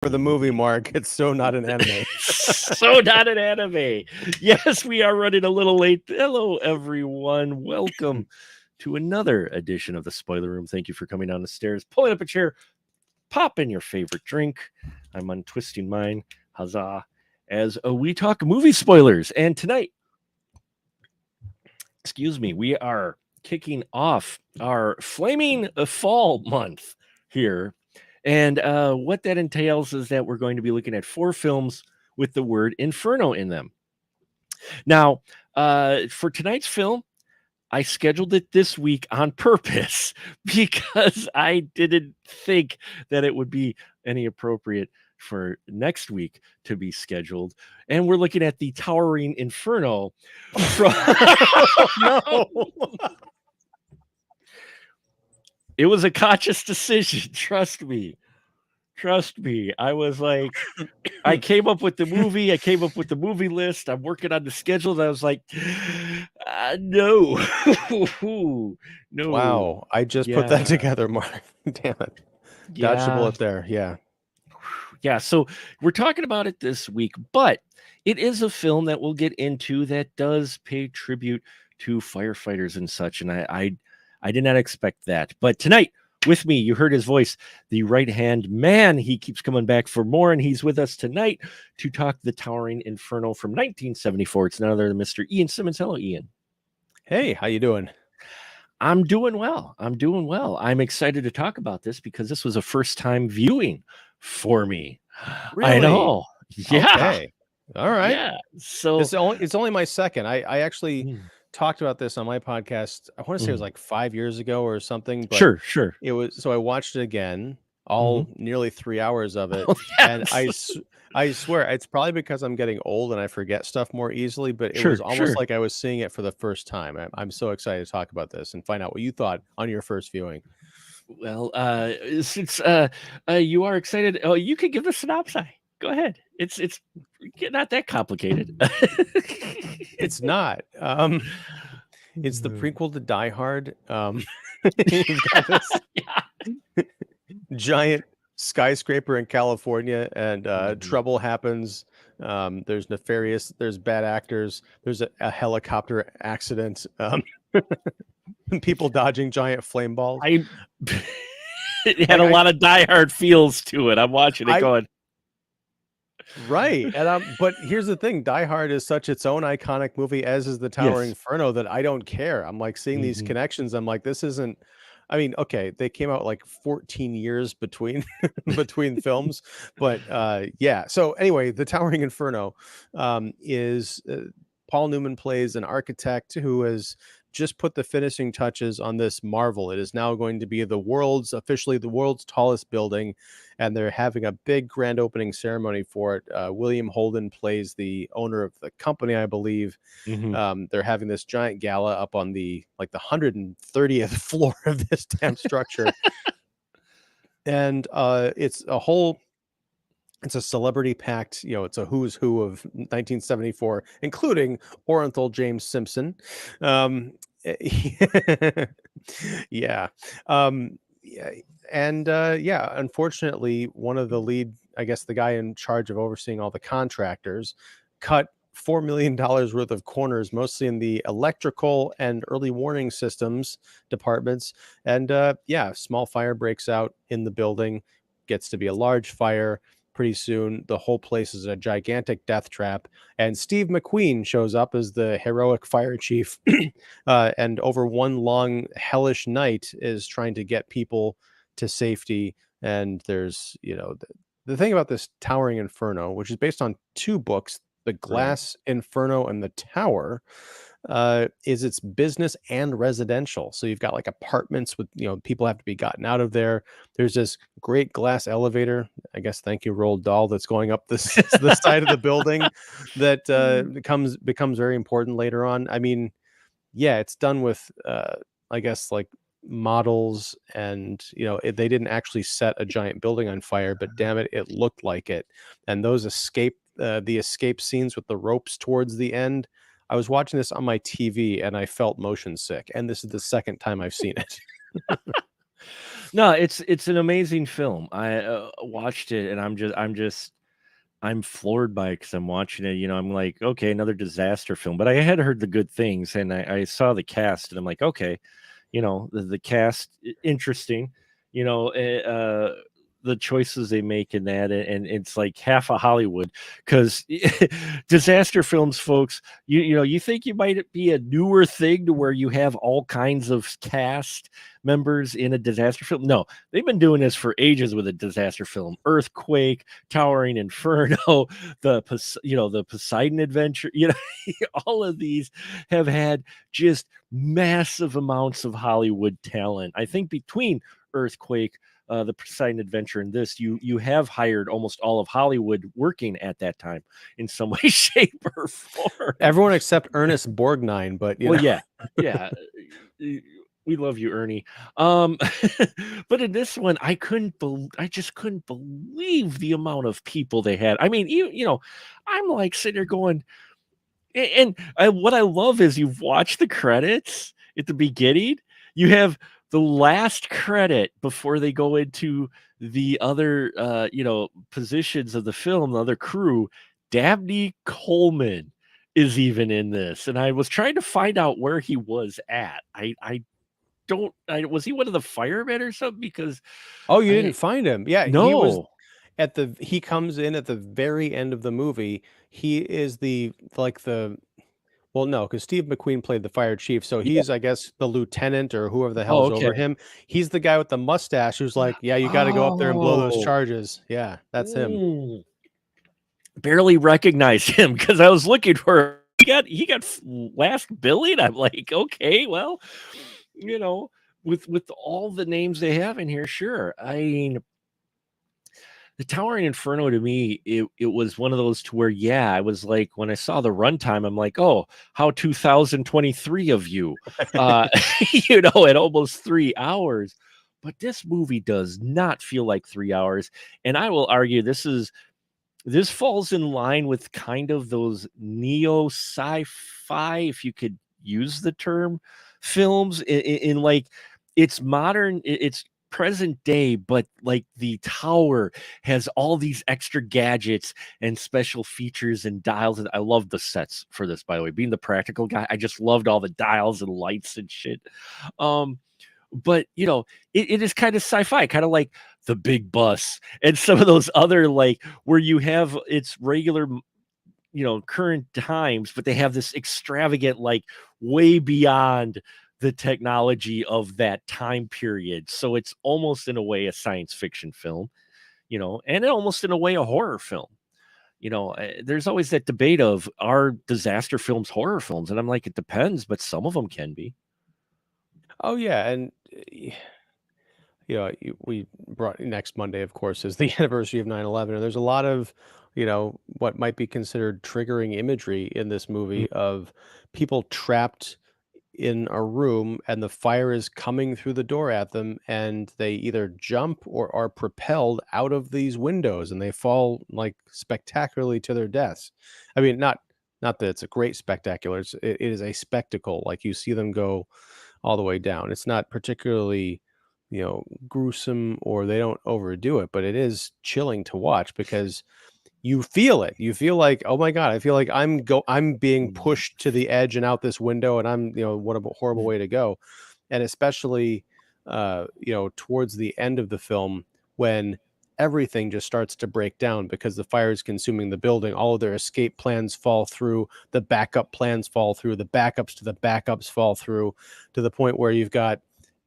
For the movie, Mark, it's so not an anime. So not an anime. Yes, we are running a little late. Hello, everyone. Welcome to another edition of the Spoiler Room. Thank you for coming down the stairs, pulling up a chair, pop in your favorite drink. I'm untwisting mine. Huzzah. As we talk movie spoilers. And tonight, we are kicking off our flaming fall month here. And what that entails is that we're going to be looking at 4 films with the word Inferno in them. Now, for tonight's film, I scheduled it this week on purpose because I didn't think that it would be any appropriate for next week to be scheduled. And we're looking at the Towering Inferno from No. It was a conscious decision, trust me. I was like, I came up with the movie. I came up with the movie list. I'm working on the schedule. And I was like, no. No. Wow. I just put that together, Mark. Damn it. Dodged a bullet there. Yeah. Yeah. So we're talking about it this week, but it is a film that we'll get into that does pay tribute to firefighters and such. And I did not expect that. But tonight, with me, you heard his voice, the right-hand man. He keeps coming back for more, and he's with us tonight to talk the Towering Inferno from 1974. It's none other than Mr. Ian Simmons. Hello, Ian. Hey, how you doing? I'm doing well. I'm excited to talk about this because this was a first-time viewing for me. Really? I know. Yeah. Okay. All right. Yeah. So it's only my second. I actually talked about this on my podcast. I want to say it was like 5 years ago or something. But sure. It was, so I watched it again, nearly 3 hours of it. Oh, And I swear it's probably because I'm getting old and I forget stuff more easily, but it was almost like I was seeing it for the first time. I'm so excited to talk about this and find out what you thought on your first viewing. Well, since you are excited, you could give the synopsis. Go ahead. It's not that complicated. It's not. It's the prequel to Die Hard. You've got this giant skyscraper in California, and trouble happens. There's bad actors. There's a helicopter accident. People dodging giant flame balls. It had a lot of Die Hard feels to it. I'm watching it going. Right. And but here's the thing, Die Hard is such its own iconic movie, as is the Towering Inferno, that I don't care. I'm like seeing these connections. I'm like, this isn't, I mean, okay, they came out like 14 years between films, but yeah. So anyway, the Towering Inferno is Paul Newman plays an architect who has just put the finishing touches on this marvel. It is now going to be officially the world's tallest building, and they're having a big grand opening ceremony for it. William Holden plays the owner of the company, I believe. They're having this giant gala up on the 130th floor of this damn structure. And it's a celebrity packed, it's a who's who of 1974, including Orenthal James Simpson. Yeah. Unfortunately, one of the lead, I guess the guy in charge of overseeing all the contractors, cut $4 million worth of corners, mostly in the electrical and early warning systems departments. And small fire breaks out in the building, gets to be a large fire. Pretty soon, the whole place is a gigantic death trap, and Steve McQueen shows up as the heroic fire chief, and over one long hellish night is trying to get people to safety. And there's, the thing about this Towering Inferno, which is based on 2 books, The Glass Inferno and The Tower, is it's business and residential. So you've got like apartments with, people have to be gotten out of there. There's this great glass elevator, I guess, thank you, Roald Dahl, that's going up the side of the building that becomes very important later on. I mean, yeah, it's done with, I guess, like models, and they didn't actually set a giant building on fire, but damn it, it looked like it. And those the escape scenes with the ropes towards the end, I was watching this on my TV and I felt motion sick, and this is the second time I've seen it. No, it's an amazing film. I watched it, and I'm floored by it because I'm watching it. I'm like, okay, another disaster film. But I had heard the good things, and I saw the cast, and I'm like, okay, the cast interesting. You know, the choices they make in that, and it's like half of Hollywood because disaster films, folks. You think you might be a newer thing to where you have all kinds of cast members in a disaster film. No, they've been doing this for ages with a disaster film. Earthquake, Towering Inferno, the Poseidon Adventure. All of these have had just massive amounts of Hollywood talent. I think between Earthquake, the Poseidon Adventure, and this, you have hired almost all of Hollywood working at that time in some way, shape, or form. Everyone except Ernest Borgnine, but Well, yeah. We love you, Ernie. Um, but in this one, I just couldn't believe the amount of people they had. I mean, I'm like sitting there going, what I love is you've watched the credits at the beginning. You have the last credit before they go into the other, positions of the film, the other crew. Dabney Coleman is even in this, and I was trying to find out where he was at. I don't. Was he one of the firemen or something? Because oh, you I didn't find him? Yeah, no. he comes in at the very end of the movie. He is the well, no, because Steve McQueen played the fire chief, so Yeah. he's, I guess, the lieutenant or whoever the Oh, hell's okay. over him. He's the guy with the mustache who's like, "Yeah, you gotta go up there and blow those Oh. charges." Yeah, that's him. Mm. Barely recognized him because I was looking for he got last billing. I'm like, okay, well, you know, with all the names they have in here, sure. I mean, the Towering Inferno to me, it was one of those to where, yeah, I was like, when I saw the runtime, I'm like, oh, how 2023 of you, uh, at almost 3 hours. But this movie does not feel like 3 hours, and I will argue this falls in line with kind of those neo sci-fi, if you could use the term, films in like it's modern, it's present day, but like the tower has all these extra gadgets and special features and dials. And I love the sets for this, by the way. Being the practical guy, I just loved all the dials and lights and shit. Um, but it is kind of sci-fi, kind of like the big bus and some of those other, like, where you have its regular current times, but they have this extravagant, like, way beyond the technology of that time period. So it's almost in a way a science fiction film, and almost in a way a horror film. There's always that debate of, are disaster films horror films? And I'm like, it depends, but some of them can be. Oh, yeah, and, we brought next Monday, of course, is the anniversary of 9/11, and there's a lot of, what might be considered triggering imagery in this Mm. movie of people trapped in a room and the fire is coming through the door at them and they either jump or are propelled out of these windows and they fall like spectacularly to their deaths. I mean, not that it's a great spectacular, it is a spectacle. Like you see them go all the way down. It's not particularly, gruesome, or they don't overdo it, but it is chilling to watch because you feel it. You feel like, "Oh my god, I feel like I'm being pushed to the edge and out this window, and what a horrible way to go." And especially, towards the end of the film when everything just starts to break down because the fire is consuming the building, all of their escape plans fall through, the backup plans fall through, the backups to the backups fall through, to the point where you've got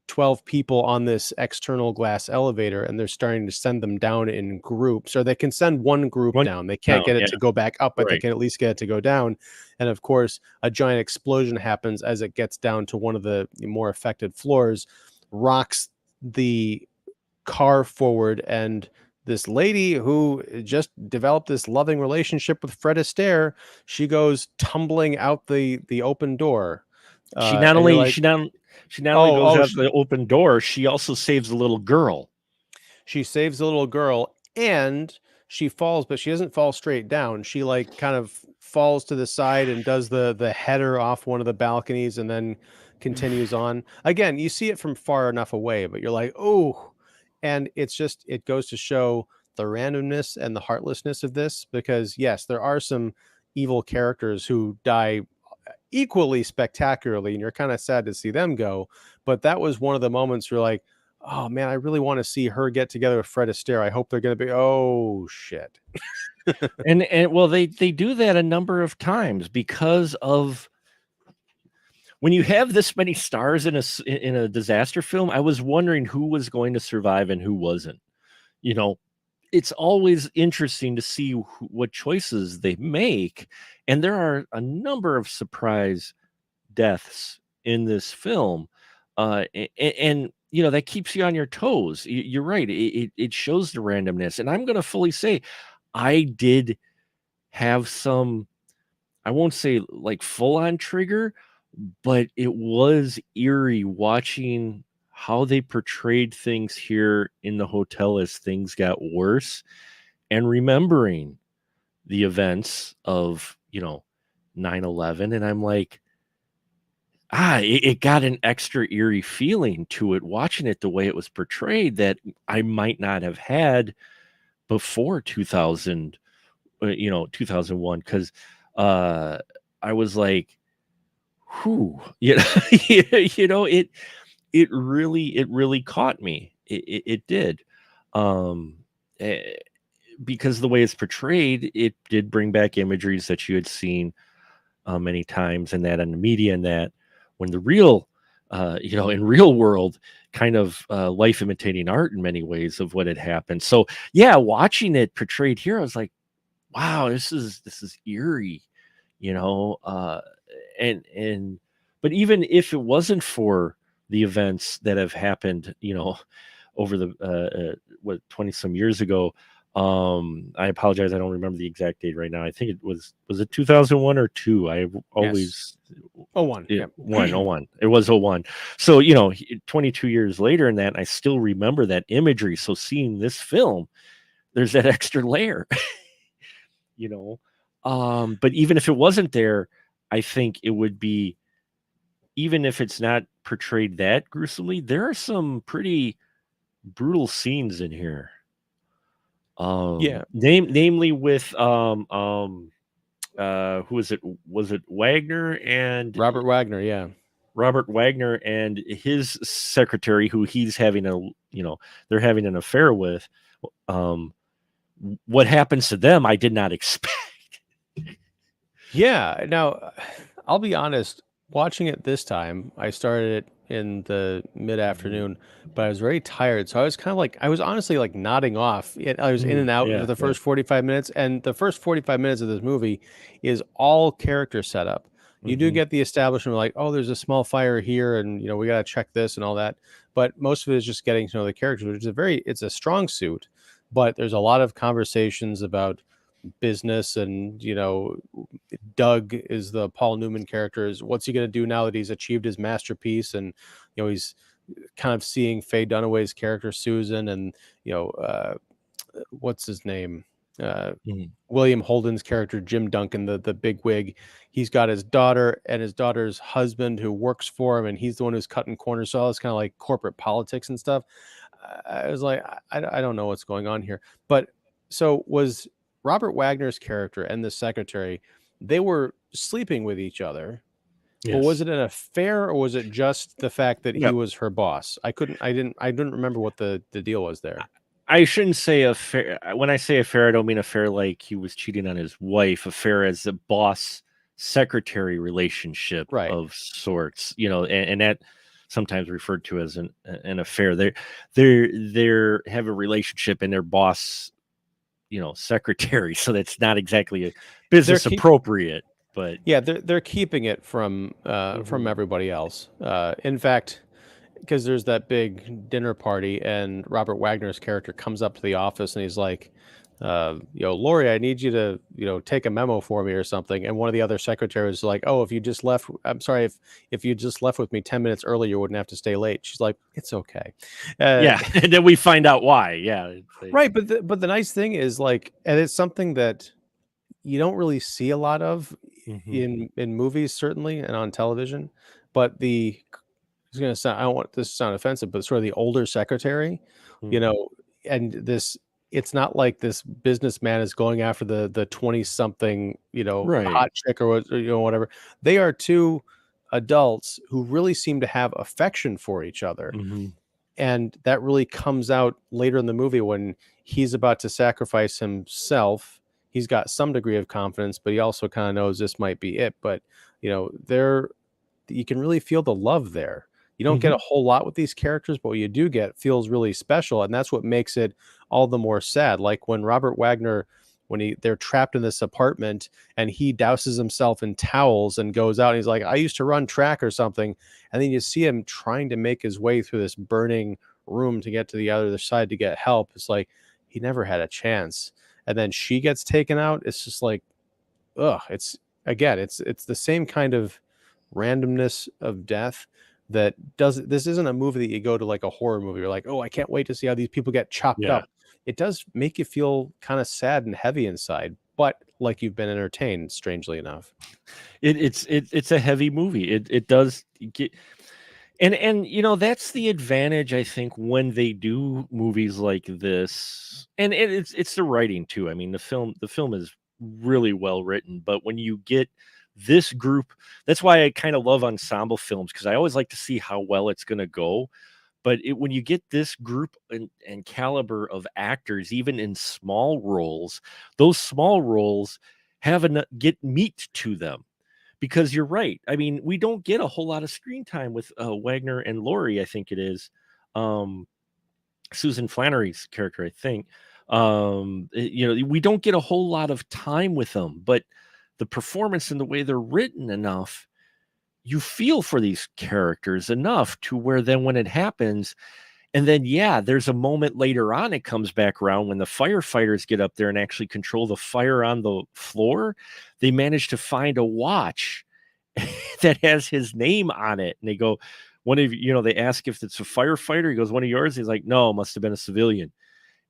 12 people on this external glass elevator and they're starting to send them down in groups, or they can send one group One down. They can't down, get it yeah, to go back up, but they right. can at least get it to go down. And of course, a giant explosion happens as it gets down to one of the more affected floors, rocks the car forward, and this lady who just developed this loving relationship with Fred Astaire, she goes tumbling out the open door. She not And you're only like, she not she not only oh, goes oh, out the open door, she also saves a little girl. she saves the little girl and she falls, but she doesn't fall straight down. She like kind of falls to the side and does the header off one of the balconies and then continues on. Again, you see it from far enough away, but you're like, oh. And it goes to show the randomness and the heartlessness of this, because yes, there are some evil characters who die equally spectacularly, and you're kind of sad to see them go. But that was one of the moments where like, oh man, I really want to see her get together with Fred Astaire. I hope they're going to be, oh shit. And well, they do that a number of times because of when you have this many stars in a disaster film. I was wondering who was going to survive and who wasn't. You know, it's always interesting to see what choices they make, and there are a number of surprise deaths in this film, and that keeps you on your toes. You're right. It shows the randomness, and I'm going to fully say, I did have some. I won't say like full on trigger, but it was eerie watching how they portrayed things here in the hotel as things got worse, and remembering the events of 9/11, and I'm like, it got an extra eerie feeling to it watching it the way it was portrayed that I might not have had before 2000, 2001, because I was like, whew, it really caught me. It did. um eh, because the way it's portrayed, it did bring back imageries that you had seen many times, and that in the media, and that when the real in real world, kind of life imitating art in many ways of what had happened. So yeah, watching it portrayed here, I was like, wow, this is eerie, you know and but even if it wasn't for the events that have happened, over the what, 20 some years ago. I apologize, I don't remember the exact date right now. I think was it 2001 or 2? I Yes. always Oh, one. it, Yeah. 101. It was 01. So 22 years later, in that, I still remember that imagery. So seeing this film, there's that extra layer. you know but even if it wasn't there, I think it would be, even if it's not portrayed that gruesomely, there are some pretty brutal scenes in here. Yeah. Namely with who is it? Was it Wagner and Robert Wagner. Yeah. Robert Wagner and his secretary, who he's having they're having an affair with. Um, what happens to them? I did not expect. Yeah. Now, I'll be honest, watching it this time, I started it in the mid Mhm. afternoon, but I was very tired. So I was kind of like, I was honestly like nodding off. I was in and out for Yeah, the yeah. first 45 minutes. And the first 45 minutes of this movie is all character setup. You do Hmm. get the establishment like, oh, there's a small fire here, and we got to check this and all that. But most of it is just getting to know the characters, which is it's a strong suit, but there's a lot of conversations about business. And Doug is the Paul Newman character. Is what's he going to do now that he's achieved his masterpiece? And he's kind of seeing Faye Dunaway's character Susan, and what's his name, uh, Mhm. William Holden's character Jim Duncan, the big wig. He's got his daughter and his daughter's husband who works for him, and he's the one who's cutting corners. So all this kind of like corporate politics and stuff. I was like, I don't know what's going on here. But so was Robert Wagner's character and the secretary, they were sleeping with each other, but was Yes. it an affair, or was it just the fact that he Yep. was her boss? I didn't remember what the deal was there. I shouldn't say affair. When I say affair, I don't mean affair like he was cheating on his wife. Affair as a boss secretary relationship Right. of sorts, and that sometimes referred to as an affair. They have a relationship, and their boss, secretary. So that's not exactly a They're business keep appropriate, but Yeah, they're keeping it from Mhm. everybody else. In fact, because there's that big dinner party, and Robert Wagner's character comes up to the office and he's like, Lori, I need you to, take a memo for me or something. And one of the other secretaries is like, oh, if you just left, I'm sorry, if you just left with me 10 minutes early, you wouldn't have to stay late. She's like, it's okay. Uh, Yeah, and then we find out why. Yeah, right. But the nice thing is like, and it's something that you don't really see a lot of Mhm. in movies, certainly, and on television. But the was gonna sound, I don't want this to sound offensive, but sort of the older secretary, you Mm. know, and this, it's not like this businessman is going after the 20 something, Right. hot chick or what, or, whatever. They are two adults who really seem to have affection for each other. Mhm. And that really comes out later in the movie when he's about to sacrifice himself. He's got some degree of confidence, but he also kind of knows this might be it. But, they're, you can really feel the love there. You don't get Mhm. a whole lot with these characters, but what you do get feels really special, and that's what makes it all the more sad. Like when Robert Wagner, when they're trapped in this apartment and he douses himself in towels and goes out and he's like, I used to run track or something. And then you see him trying to make his way through this burning room to get to the other side to get help. It's like he never had a chance. And then she gets taken out. It's just like, ugh, it's, again, it's the same kind of randomness of death that does, this isn't a movie that you go to like a horror movie. You're like, oh, I can't wait to see how these people get chopped Yeah. up. It does make you feel kind of sad and heavy inside, but like you've been entertained, strangely enough. It's a heavy movie. It does get, and that's the advantage, I think, when they do movies like this. And it's the writing too. I mean, the film is really well written, but when you get this group, that's why I kind of love ensemble films, because I always like to see how well it's going to go. But when you get this group and caliber of actors, even in small roles, those small roles have get meat to them, because you're right. I mean, we don't get a whole lot of screen time with Wagner and Laurie. I think it is um, Susan Flannery's character. I think we don't get a whole lot of time with them, but the performance and the way they're written enough, you feel for these characters enough to where then when it happens, and then, yeah, there's a moment later on, it comes back around when the firefighters get up there and actually control the fire on the floor. They manage to find a watch that has his name on it. And they go, one of they ask if it's a firefighter. He goes, one of yours? He's like, no, it must have been a civilian.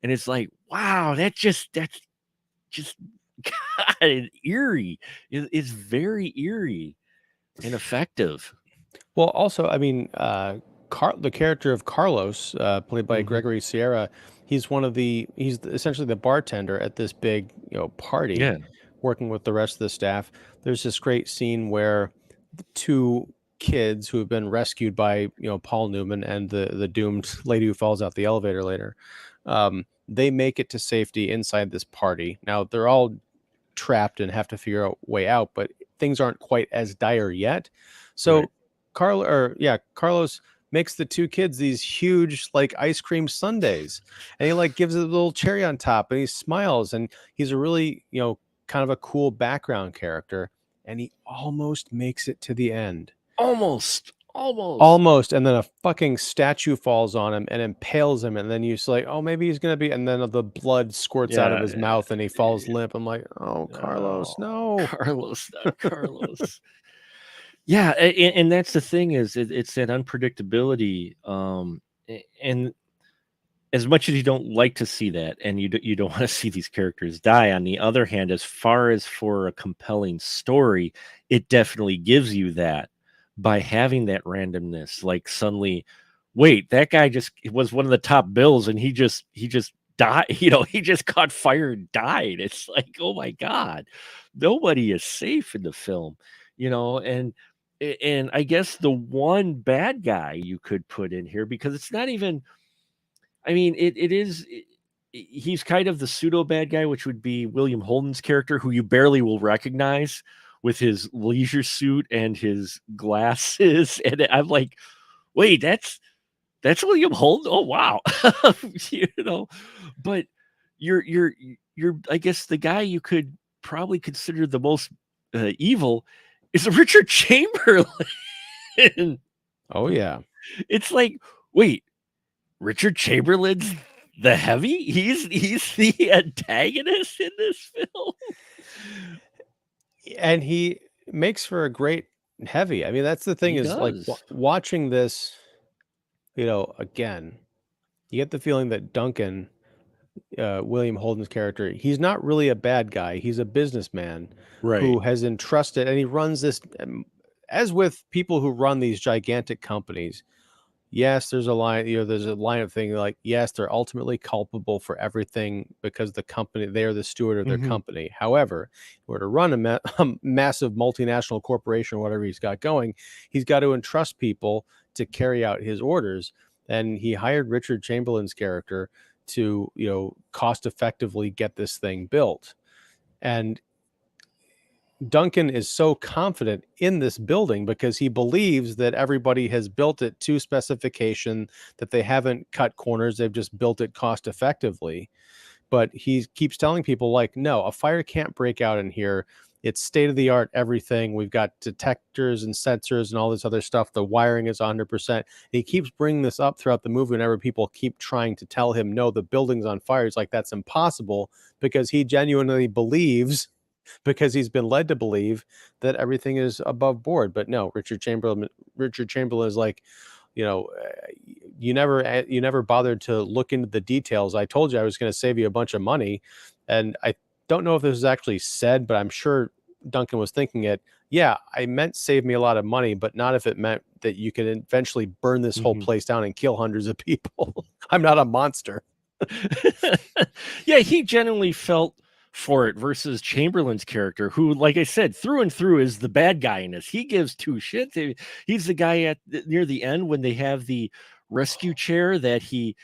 And it's like, wow, that's just God, eerie. It's very eerie and effective. Well, also, I mean, the character of Carlos, played by Mhm. Gregory Sierra, essentially the bartender at this big, party, Yeah. working with the rest of the staff. There's this great scene where the two kids who have been rescued by, Paul Newman and the doomed lady who falls out the elevator later, they make it to safety inside this party. Now they're all trapped and have to figure out way out, but things aren't quite as dire yet. Right. So Carlos makes the two kids these huge like ice cream sundaes, and he like gives it a little cherry on top, and he smiles, and he's a really, kind of a cool background character, and he almost makes it to the end. Almost. Almost. Almost, and then a fucking statue falls on him and impales him, and then you say, "Oh, maybe he's gonna be," and then the blood squirts out of Yeah. his mouth, and he falls limp. I'm like, "Oh, Carlos, Oh, no." Carlos, not Carlos. Yeah, and that's the thing, is it's that unpredictability. And as much as you don't like to see that, and you don't want to see these characters die, on the other hand, as far as for a compelling story, it definitely gives you that by having that randomness. Like suddenly, wait, that guy just was one of the top bills, and he just died. He just caught fire and died. It's like, oh my god, nobody is safe in the film, and I guess the one bad guy you could put in here, because it's not even, I mean, it is. He's kind of the pseudo bad guy, which would be William Holden's character, who you barely will recognize with his leisure suit and his glasses. And I'm like, wait, that's William Holden. Oh wow, you know. But you're I guess the guy you could probably consider the most evil is Richard Chamberlain. Oh yeah. It's like, wait, Richard Chamberlain's the heavy? He's the antagonist in this film? And he makes for a great heavy. I mean, that's the thing, He is like does. watching this, again, you get the feeling that Duncan, William Holden's character, he's not really a bad guy. He's a businessman Right. who has entrusted, and he runs this, as with people who run these gigantic companies. yes, there's a line, there's a line of thing like, yes, they're ultimately culpable for everything because the company, they are the steward of their Hmm. company. However, in order to run a massive multinational corporation or whatever he's got going, he's got to entrust people to carry out his orders. And he hired Richard Chamberlain's character to, cost effectively get this thing built. And Duncan is so confident in this building because he believes that everybody has built it to specification, that they haven't cut corners, they've just built it cost effectively. But he keeps telling people, like, no, a fire can't break out in here. It's state of the art everything. We've got detectors and sensors and all this other stuff. The wiring is 100%. He keeps bringing this up throughout the movie whenever people keep trying to tell him, no, the building's on fire. He's like, that's impossible, because he genuinely believes, because he's been led to believe, that everything is above board. But no, Richard Chamberlain is like, you never bothered to look into the details. I told you I was going to save you a bunch of money. And I don't know if this was actually said, but I'm sure Duncan was thinking it. Yeah, I meant save me a lot of money, but not if it meant that you could eventually burn this whole Hmm. place down and kill hundreds of people. I'm not a monster. Yeah, he genuinely felt for it versus Chamberlain's character, who, like I said, through and through is the bad guy in this. He gives two shits. He's the guy near the end when they have the rescue chair that he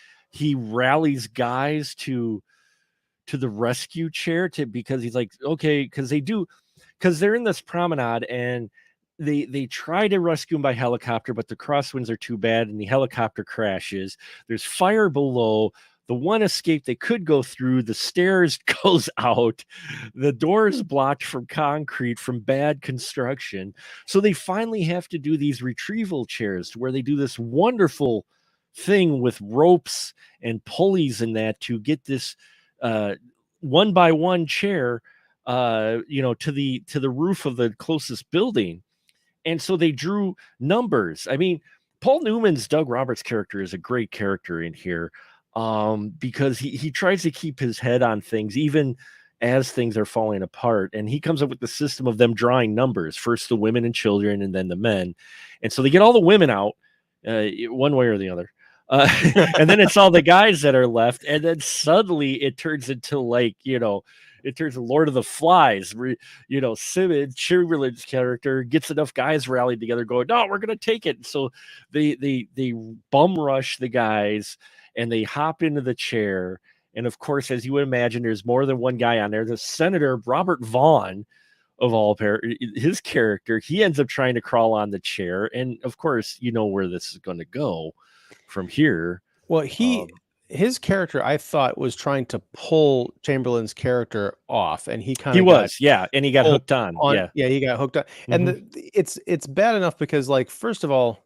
rallies guys to the rescue chair to, because he's like, okay, because they're in this promenade and they try to rescue him by helicopter, but the crosswinds are too bad and the helicopter crashes. There's fire below. The one escape they could go through, the stairs goes out. The door is blocked from concrete from bad construction. So they finally have to do these retrieval chairs where they do this wonderful thing with ropes and pulleys and that to get this uh, one by one chair, to the roof of the closest building. And so they drew numbers. I mean, Paul Newman's Doug Roberts character is a great character in here, because he tries to keep his head on things even as things are falling apart. And he comes up with the system of them drawing numbers, first the women and children and then the men. And so they get all the women out, one way or the other. And then it's all the guys that are left. And then suddenly it turns into it turns to Lord of the Flies. Simmons, Chamberlain's character, gets enough guys rallied together going, no, we're going to take it. So they bum rush the guys and they hop into the chair. And of course, as you would imagine, there's more than one guy on there. The Senator, Robert Vaughn, of all his character, he ends up trying to crawl on the chair. And of course, you know where this is going to go from here. Well, Um, his character, I thought, was trying to pull Chamberlain's character off, and he kind he of got was, yeah, and he got pulled hooked on, on. yeah. Yeah, he got hooked on. And Hmm. it's bad enough because, like, first of all,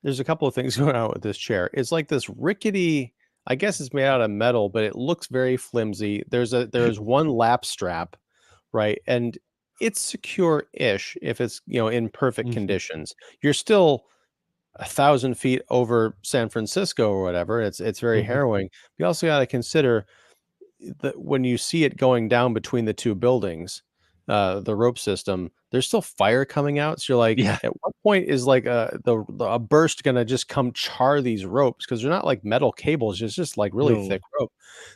there's a couple of things going on with this chair. It's like this rickety, I guess it's made out of metal, but it looks very flimsy. There's one lap strap, right? And it's secure-ish if it's, in perfect Hmm. conditions. You're still 1,000 feet over San Francisco or whatever. It's very Hmm. harrowing. You also got to consider that when you see it going down between the two buildings, the rope system, there's still fire coming out. So you're like, Yeah, at what point is like a burst gonna just come char these ropes? Because they're not like metal cables; it's just like really no. thick rope.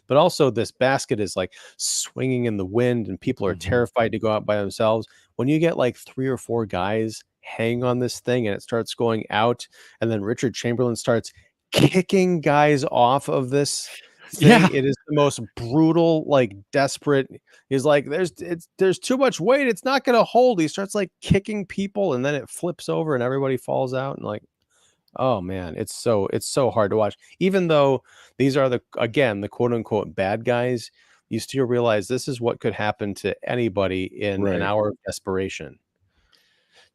But also, this basket is like swinging in the wind, and people are Hmm. terrified to go out by themselves. When you get like 3 or 4 guys hang on this thing and it starts going out, and then Richard Chamberlain starts kicking guys off of this thing. Yeah. It is the most brutal, like, desperate. He's like, there's too much weight, it's not gonna hold. He starts like kicking people, and then it flips over and everybody falls out. And like, oh man, it's so hard to watch. Even though these are the quote unquote bad guys, you still realize this is what could happen to anybody in an Right. hour of desperation.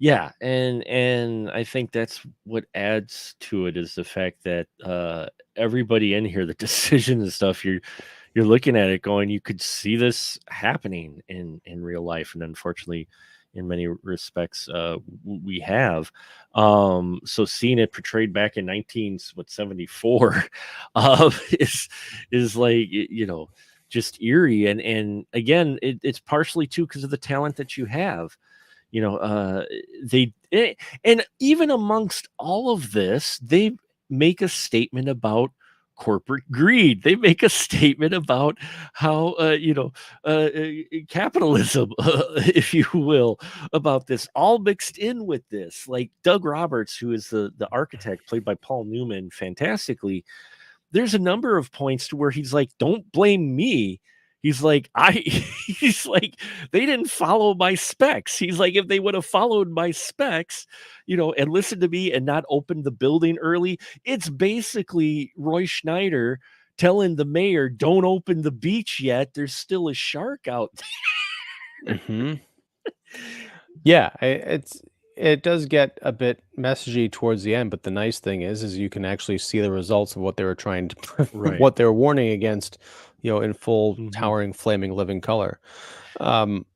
Yeah, and I think that's what adds to it is the fact that everybody in here, the decision and stuff, you're looking at it going, you could see this happening in real life, and unfortunately, in many respects, we have. So seeing it portrayed back in 1974 is like just eerie, and again, it's partially too because of the talent that you have. you know uh and even amongst all of this, they make a statement about corporate greed. They make a statement about how capitalism, if you will, about this, all mixed in with this. Like Doug Roberts, who is the architect, played by Paul Newman, fantastically. There's a number of points to where he's like, "Don't blame me." He's like, he's like, they didn't follow my specs. He's like, if they would have followed my specs, and listened to me and not opened the building early, it's basically Roy Schneider telling the mayor, don't open the beach yet. There's still a shark out Hmm. Yeah, it does get a bit messagey towards the end, but the nice thing is you can actually see the results of what they were trying to, Right. what they were warning against, in full Hmm. towering, flaming, living color. Um,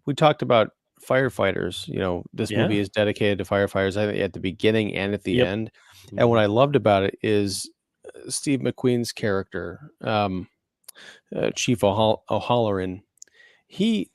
we talked about firefighters. This movie Yeah. is dedicated to firefighters. I think at the beginning and at the Yep. end. And what Hmm. I loved about it is Steve McQueen's character, Chief O'Halloran. He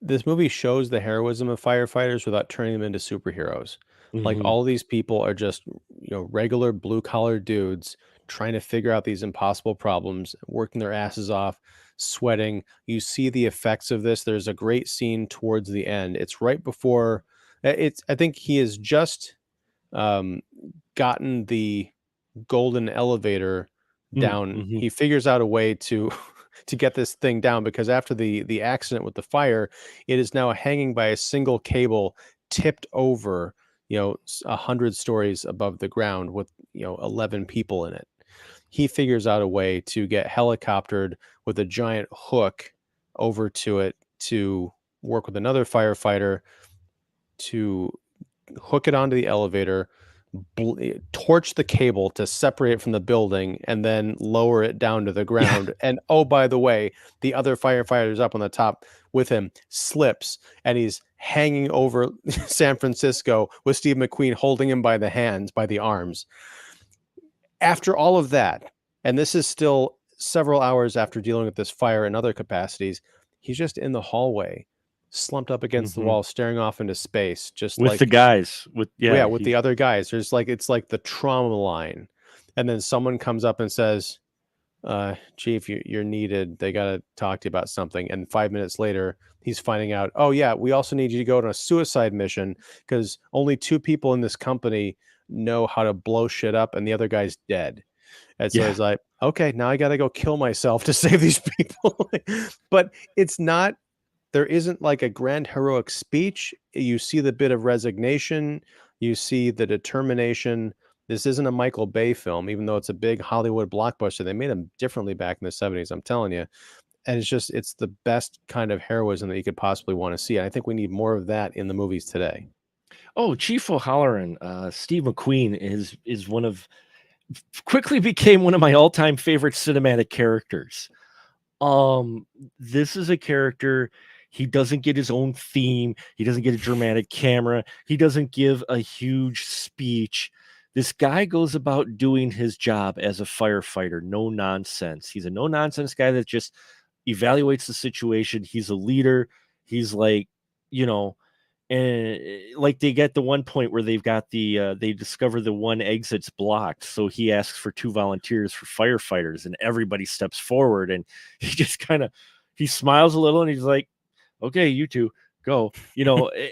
This movie shows the heroism of firefighters without turning them into superheroes. Like, Hmm. all these people are just, regular blue collar dudes trying to figure out these impossible problems, working their asses off, sweating. You see the effects of this. There's a great scene towards the end. It's right before I think he has just um, gotten the golden elevator down. Hmm. He figures out a way to to get this thing down because after the accident with the fire, it is now hanging by a single cable, tipped over, 100 stories above the ground with 11 people in it. He figures out a way to get helicoptered with a giant hook over to it to work with another firefighter to hook it onto the elevator, torch the cable to separate it from the building, and then lower it down to the Yeah. ground. And oh, by the way, the other firefighters up on the top with him slips, and he's hanging over San Francisco with Steve McQueen holding him by the hands, by the arms. After all of that, and this is still several hours after dealing with this fire in other capacities, he's just in the hallway, slumped up against the Hmm. wall, staring off into space, just With the like, guys, yeah, yeah, with the other guys. There's like, it's like the trauma line. And then someone comes up and says, Chief, you're needed. They got to talk to you about something. And 5 minutes later, he's finding out, oh, yeah, we also need you to go on a suicide mission because only two people in this company know how to blow shit up, and the other guy's dead. And so yeah. he's like, okay, now I got to go kill myself to save these people. But it's not, there isn't like a grand heroic speech. You see the bit of resignation, you see the determination. This isn't a Michael Bay film, even though it's a big Hollywood blockbuster. They made them differently back in the 70s, I'm telling you. And it's the best kind of heroism that you could possibly want to see. And I think we need more of that in the movies today. Oh, Chief O'Halloran, Steve McQueen is one of quickly became one of my all-time favorite cinematic characters. Um, this is a character. He doesn't get his own theme. He doesn't get a dramatic camera. He doesn't give a huge speech. This guy goes about doing his job as a firefighter. No nonsense. He's a no nonsense guy that just evaluates the situation. He's a leader. He's like, you know, and like they get the one point where they discover the one exit's blocked, so he asks for two volunteers for firefighters, and everybody steps forward, and he just kind of he smiles a little, and he's like, okay, you two go,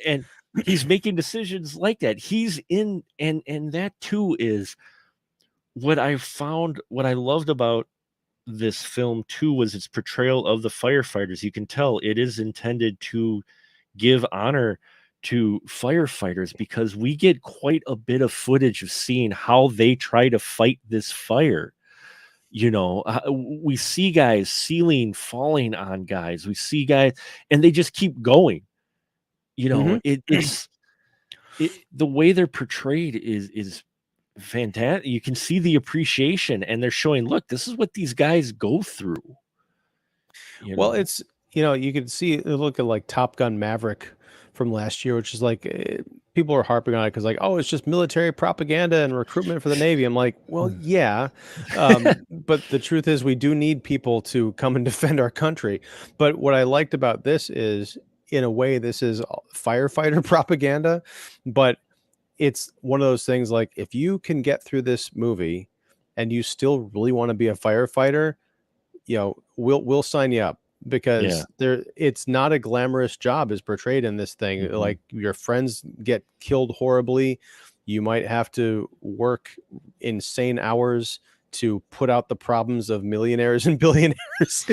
and he's making decisions like that. He's in, and that too is what I loved about this film too was its portrayal of the firefighters. You can tell it is intended to give honor to firefighters because we get quite a bit of footage of seeing how they try to fight this fire. We see guys ceiling falling on guys. We see guys, and they just keep going. Hmm. The way they're portrayed is fantastic. You can see the appreciation, and they're showing, look, this is what these guys go through. You Well, know, it's, you can see, look at like Top Gun Maverick from last year, which is like, people are harping on it because, like, oh, it's just military propaganda and recruitment for the Navy. I'm like, well, yeah. But the truth is, we do need people to come and defend our country. But what I liked about this is, in a way, this is firefighter propaganda, but it's one of those things like if you can get through this movie and you still really want to be a firefighter, we'll sign you up Yeah. because it's not a glamorous job as portrayed in this thing. Mhm. Like your friends get killed horribly. You might have to work insane hours to put out the problems of millionaires and billionaires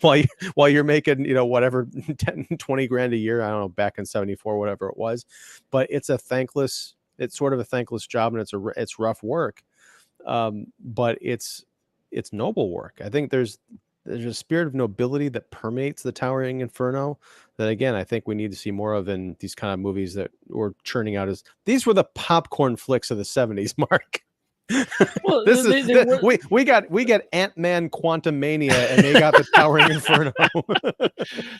while while you're making, whatever 10, 20 grand a year. I don't know, back in 74, whatever it was. But it's sort of a thankless job, and it's rough work. But it's noble work. I think there's a spirit of nobility that permeates the Towering Inferno that, again, I think we need to see more of in these kind of movies that we're churning out. As these were the popcorn flicks of the 70s, Mark. Well, This is they were. we got Ant-Man Quantum Mania, and they got the Towering Inferno.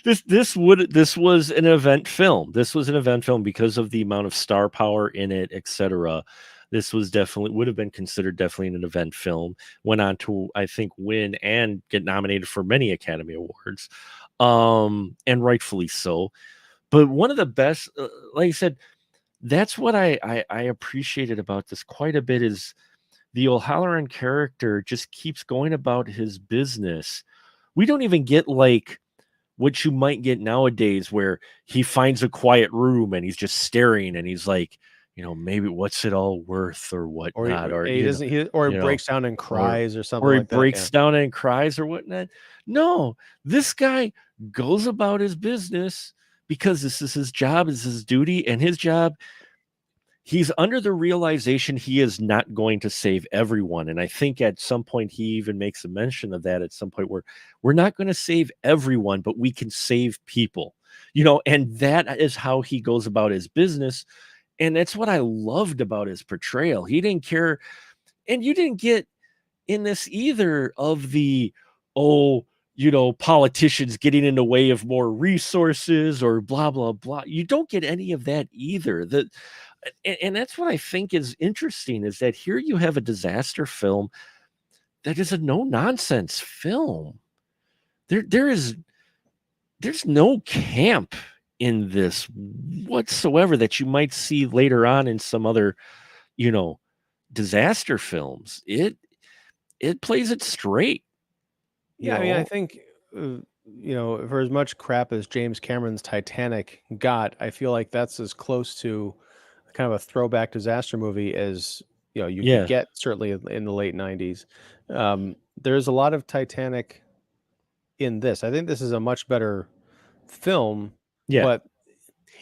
This was an event film. This was an event film because of the amount of star power in it, etc. This was definitely would have been considered definitely an event film. Went on to, I think, win and get nominated for many Academy Awards, and rightfully so. But one of the best, like I said, that's what I appreciated about this quite a bit is the O'Halloran character just keeps going about his business. We don't even get like what you might get nowadays where he finds a quiet room and he's just staring and he's like, maybe what's it all worth or Or whatnot, or he doesn't he or you he know, breaks down and or cries or something or he like that. Yeah. breaks down and cries or whatnot. No, this guy goes about his business because this is his job, this is his duty, and his job he's under the realization he is not going to save everyone. And I think at some point he even makes a mention of that at some point where we're not going to save everyone, but we can save people, and that is how he goes about his business. And that's what I loved about his portrayal. He didn't care. And you didn't get in this either of the, oh, politicians getting in the way of more resources or blah, blah, blah. You don't get any of that either. And that's what I think is interesting is that here you have a disaster film that is a no nonsense film. There's no camp in this whatsoever that you might see later on in some other, you know, disaster films. It plays it straight, you Yeah, I mean, I know. think, for as much crap as James Cameron's Titanic got, I feel like that's as close to kind of a throwback disaster movie as, you could Yeah. get, certainly in the late 90s. There's a lot of Titanic in this. I think this is a much better film, Yeah. but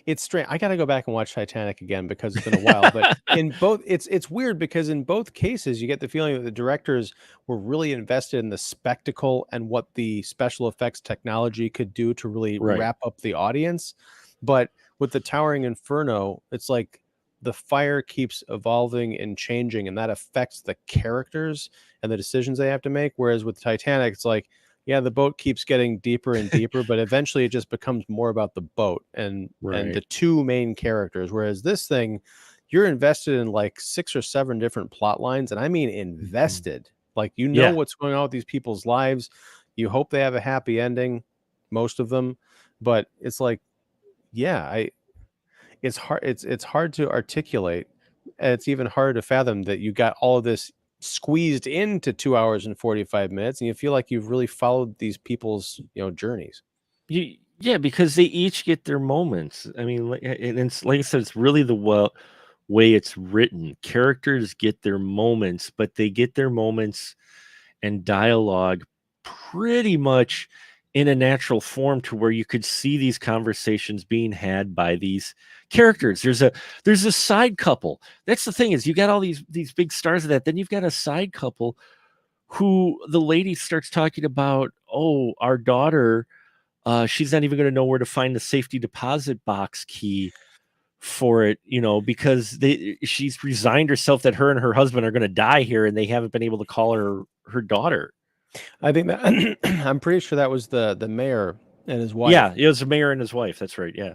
it's strange. I gotta go back and watch Titanic again because it's been a while, but in both it's weird because in both cases, you get the feeling that the directors were really invested in the spectacle and what the special effects technology could do to really Right. wrap up the audience. But with the Towering Inferno, it's like the fire keeps evolving and changing, and that affects the characters and the decisions they have to make. Whereas with Titanic, it's like, yeah, the boat keeps getting deeper and deeper, but eventually it just becomes more about the boat and the Right. two main characters. Whereas this thing, you're invested in like 6 or 7 different plot lines, and I mean Mhm. invested. Like Yeah. what's going on with these people's lives. You hope they have a happy ending, most of them, but it's like, yeah, I it's hard it's hard to articulate. And it's even harder to fathom that you got all of this squeezed into 2 hours and 45 minutes, and you feel like you've really followed these people's, journeys. Yeah, because they each get their moments. I mean, and it's like I said, it's really the way it's written. Characters get their moments, but they get their moments and dialogue pretty much in a natural form to where you could see these conversations being had by these characters. There's a side couple. That's the thing is you got all these big stars of that. Then you've got a side couple who the lady starts talking about, oh, our daughter, she's not even going to know where to find the safety deposit box key for it, because she's resigned herself that her and her husband are going to die here, and they haven't been able to call her daughter. I think that I'm pretty sure that was the mayor and his Yeah, wife. it was a mayor and his wife. That's right. Yeah,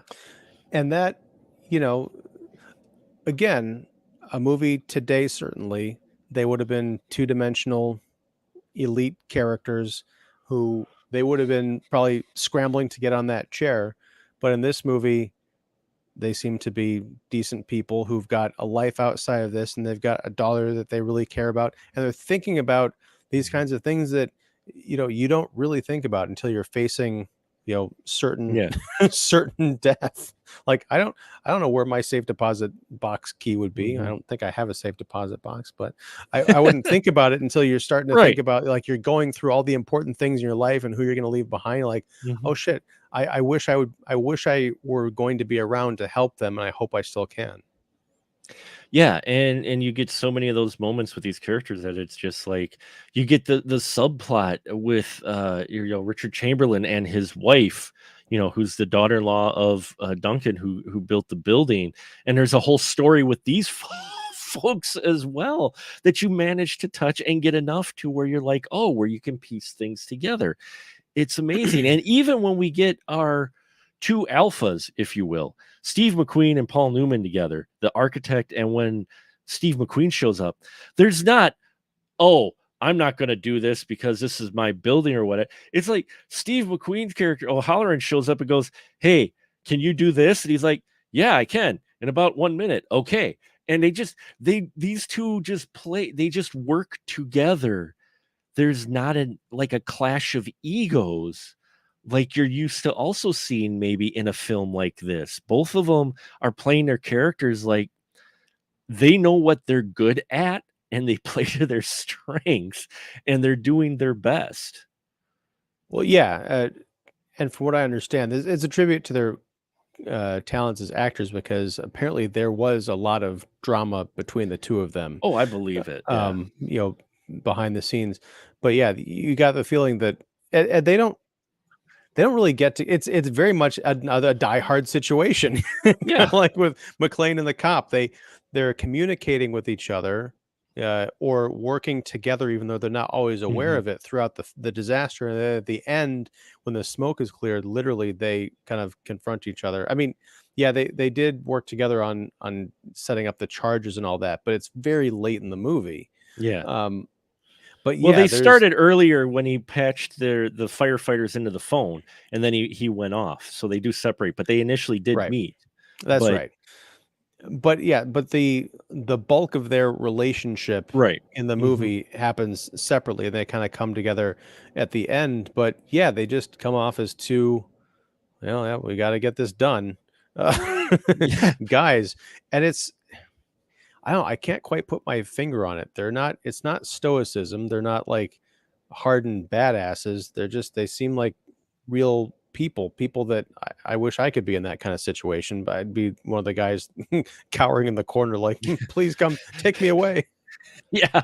And that, you know, again, a movie today, certainly, they would have been two-dimensional elite characters who they would have been probably scrambling to get on that chair. But in this movie, they seem to be decent people who've got a life outside of this, and they've got a daughter that they really care about, and they're thinking about these Mhm. kinds of things that you don't really think about until you're facing certain Yeah. certain death. Like I don't know where my safe deposit box key would be. I Mhm. don't think I have a safe deposit box, but I wouldn't think about it until you're starting to think Right. about, like, you're going through all the important things in your life and who you're going to leave behind. Like, Mhm. oh shit, I wish I were going to be around to help them, and I hope I still can. Yeah, and you get so many of those moments with these characters that it's just like you get the subplot with Richard Chamberlain and his wife, who's the daughter-in-law of Duncan who built the building, and there's a whole story with these folks as well that you manage to touch and get enough to where you're like, oh, where you can piece things together. It's amazing. And even when we get our two alphas, if you will, Steve McQueen and Paul Newman together, the architect, and when Steve McQueen shows up, there's not, oh, I'm not going to do this because this is my building or what. It's like Steve McQueen's character, O'Halloran, shows up and goes, hey, can you do this? And he's like, yeah, I can in about 1 minute. Okay. And these two just play, they just work together. There's not like a clash of egos like you're used to also seeing maybe in a film like this. Both of them are playing their characters like they know what they're good at and they play to their strengths and they're doing their best. Well, yeah, and from what I understand, it's a tribute to their talents as actors, because apparently there was a lot of drama between the two of them, Oh, I believe it. Yeah. um, you know, behind the scenes. But yeah, you got the feeling that and they don't really get to. It's very much another diehard situation, kind of Yeah. like with McLean and the cop. They're communicating with each other, or working together, even though they're not always aware Mhm. of it throughout the disaster. And then at the end, when the smoke is cleared, literally they kind of confront each other. I mean, yeah, they did work together on setting up the charges and all that, but it's very late in the movie. Yeah. Um, but Well, yeah, they there's started earlier when he patched the firefighters into the phone and then he went off. So they do separate, but they initially did right. meet. That's But right. But yeah, but the bulk of their relationship right. in the Mhm. movie happens separately. They kind of come together at the end, but yeah, they just come off as two, well, yeah, we got to get this done, Yeah. guys. And I can't quite put my finger on it. It's not stoicism. They're not like hardened badasses. They seem like real people that I wish I could be in that kind of situation, but I'd be one of the guys cowering in the corner, like, please come take me away. Yeah.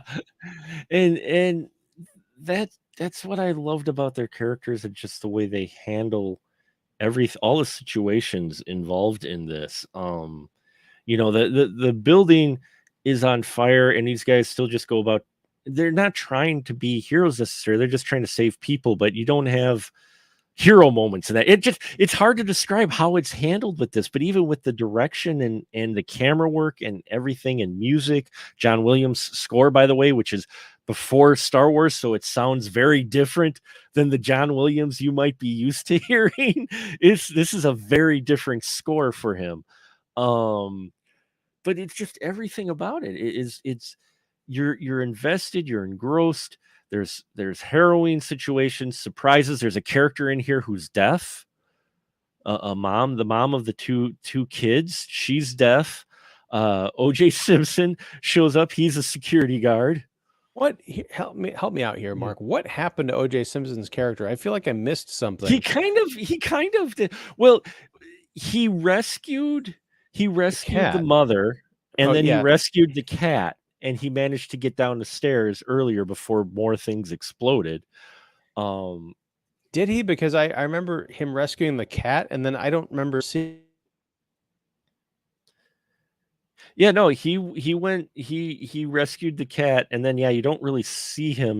And that's what I loved about their characters and just the way they handle all the situations involved in this. The building is on fire and these guys still just go about, they're not trying to be heroes necessarily. They're just trying to save people, but you don't have hero moments in that. It's hard to describe how it's handled with this, but even with the direction and the camera work and everything and music, John Williams score, by the way, which is before Star Wars, so it sounds very different than the John Williams you might be used to hearing. This is a very different score for him. Um but it's just everything about it. It's you're invested, you're engrossed. There's harrowing situations, surprises. There's a character in here who's deaf, a mom, the mom of the two kids. She's deaf. OJ Simpson shows up. He's a security guard. Help me out here, Yeah. Mark. What happened to OJ Simpson's character? I feel like I missed He something. kind of did. Well, he rescued he The rescued the cat. mother, and Oh then he yeah. rescued the cat, and he managed to get down the stairs earlier before more things exploded. Um, Did he? Because I remember him rescuing the cat, and then I don't remember seeing. yeah, no, he went he rescued the cat, and then yeah, you don't really see him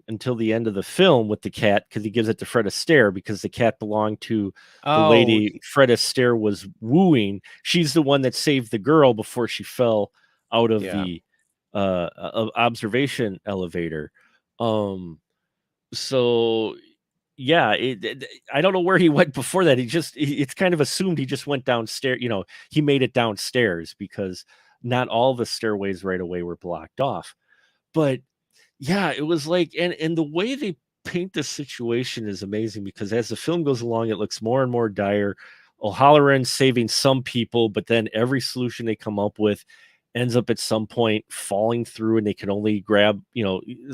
until the end of the film with the cat because he gives it to Fred Astaire because the cat belonged to the Oh, lady Fred Astaire was wooing. She's the one that saved the girl before she fell out of yeah. the observation elevator. Um, so yeah, I don't know where he went before that. It's kind of assumed he just went downstairs. He made it downstairs because not all the stairways right away were blocked off. But yeah, it was like, and the way they paint the situation is amazing because as the film goes along, it looks more and more dire. O'Halloran saving some people, but then every solution they come up with ends up at some point falling through, and they can only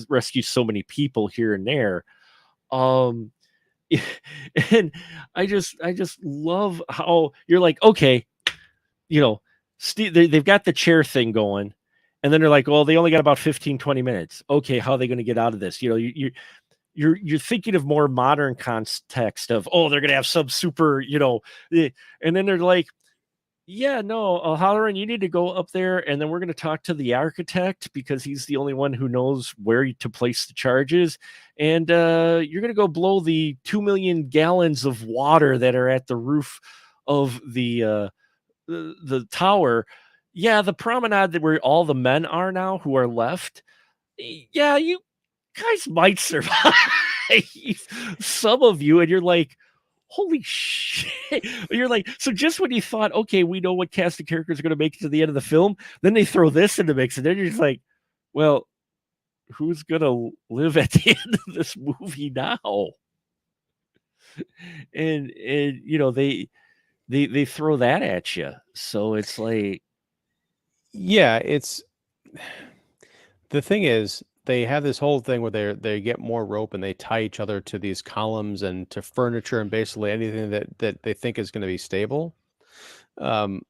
rescue so many people here and there. Um, and I just love how you're like, okay, you know, they've got the chair thing going, and then they're like, well, they only got about 15-20 minutes. Okay, how are they going to get out of this? You're thinking of more modern context of, oh, they're going to have some super, and then they're like, yeah, no, Halloran, you need to go up there, and then we're going to talk to the architect because he's the only one who knows where to place the charges. And you're going to go blow the 2 million gallons of water that are at the roof of the tower. Yeah, the promenade that where all the men are now who are left. Yeah, you guys might survive. Some of you, and you're like, holy shit. You're like, so just when you thought, okay, we know what cast of characters are going to make it to the end of the film, then they throw this in the mix, and then you're just like, well, who's going to live at the end of this movie now? And they throw that at you. So it's like, Yeah, it's the thing is they have this whole thing where they get more rope and they tie each other to these columns and to furniture and basically anything that they think is going to be stable. Um,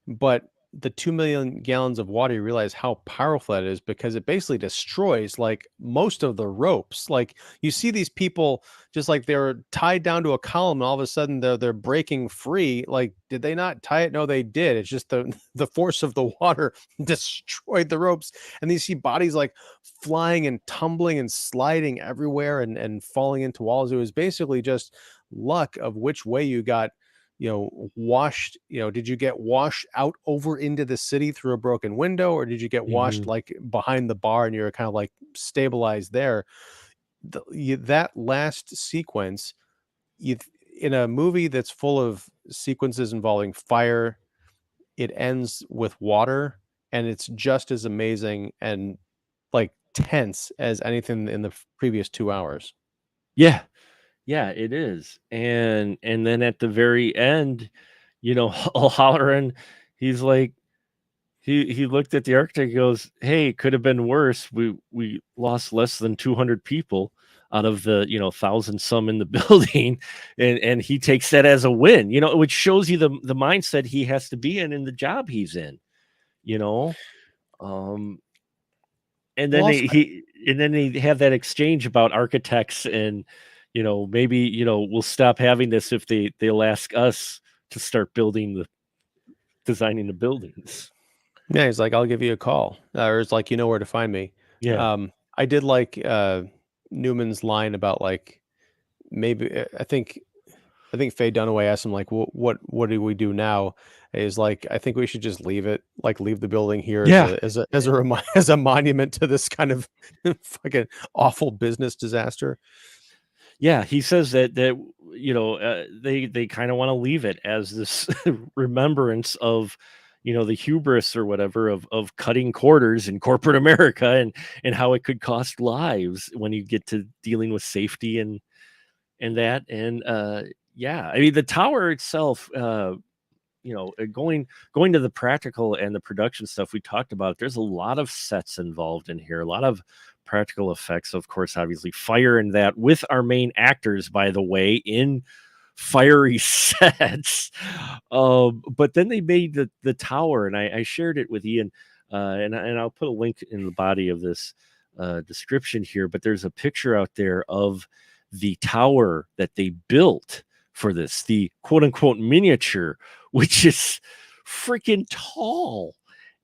but the 2 million gallons of water, you realize how powerful that is because it basically destroys like most of the ropes. Like you see these people just like they're tied down to a column and all of a sudden they're breaking free. Like, did they not tie it? No, they did. It's just the the force of the water destroyed the ropes. And you see bodies like flying and tumbling and sliding everywhere and falling into walls. It was basically just luck of which way you got washed. Did you get washed out over into the city through a broken window, or did you get washed mhm. like behind the bar and you're kind of like stabilized there? That last sequence, you in a movie that's full of sequences involving fire, it ends with water, and it's just as amazing and like tense as anything in the previous 2 hours. Yeah, yeah, it is. And then at the very end, O'Halloran, he's like, he looked at the architect and goes, "Hey, could have been worse. We lost less than 200 people out of the, 1,000 some in the building." And he takes that as a win, which shows you the mindset he has to be in the job he's in, you know? Um, and Well, then also, they have that exchange about architects and, maybe, we'll stop having this if they'll ask us to start designing the buildings. yeah, he's like, "I'll give you a call," or it's like, "You know where to find me." Yeah. I did like Newman's line about like maybe I think Faye Dunaway asked him like, what do we do now?" Is like, I think we should just leave it, like leave the building here as Yeah. as a monument to this kind of fucking awful business disaster. Yeah, he says that they kind of want to leave it as this remembrance of the hubris or whatever of cutting quarters in corporate America and how it could cost lives when you get to dealing with safety and that and yeah, I mean the tower itself, going to the practical and the production stuff we talked about, there's a lot of sets involved in here, a lot of practical effects, of course, obviously fire and that with our main actors, by the way, in fiery sets. But then they made the tower, and I shared it with Ian, and I'll put a link in the body of this description here. But there's a picture out there of the tower that they built for this, the quote unquote miniature, which is freaking tall.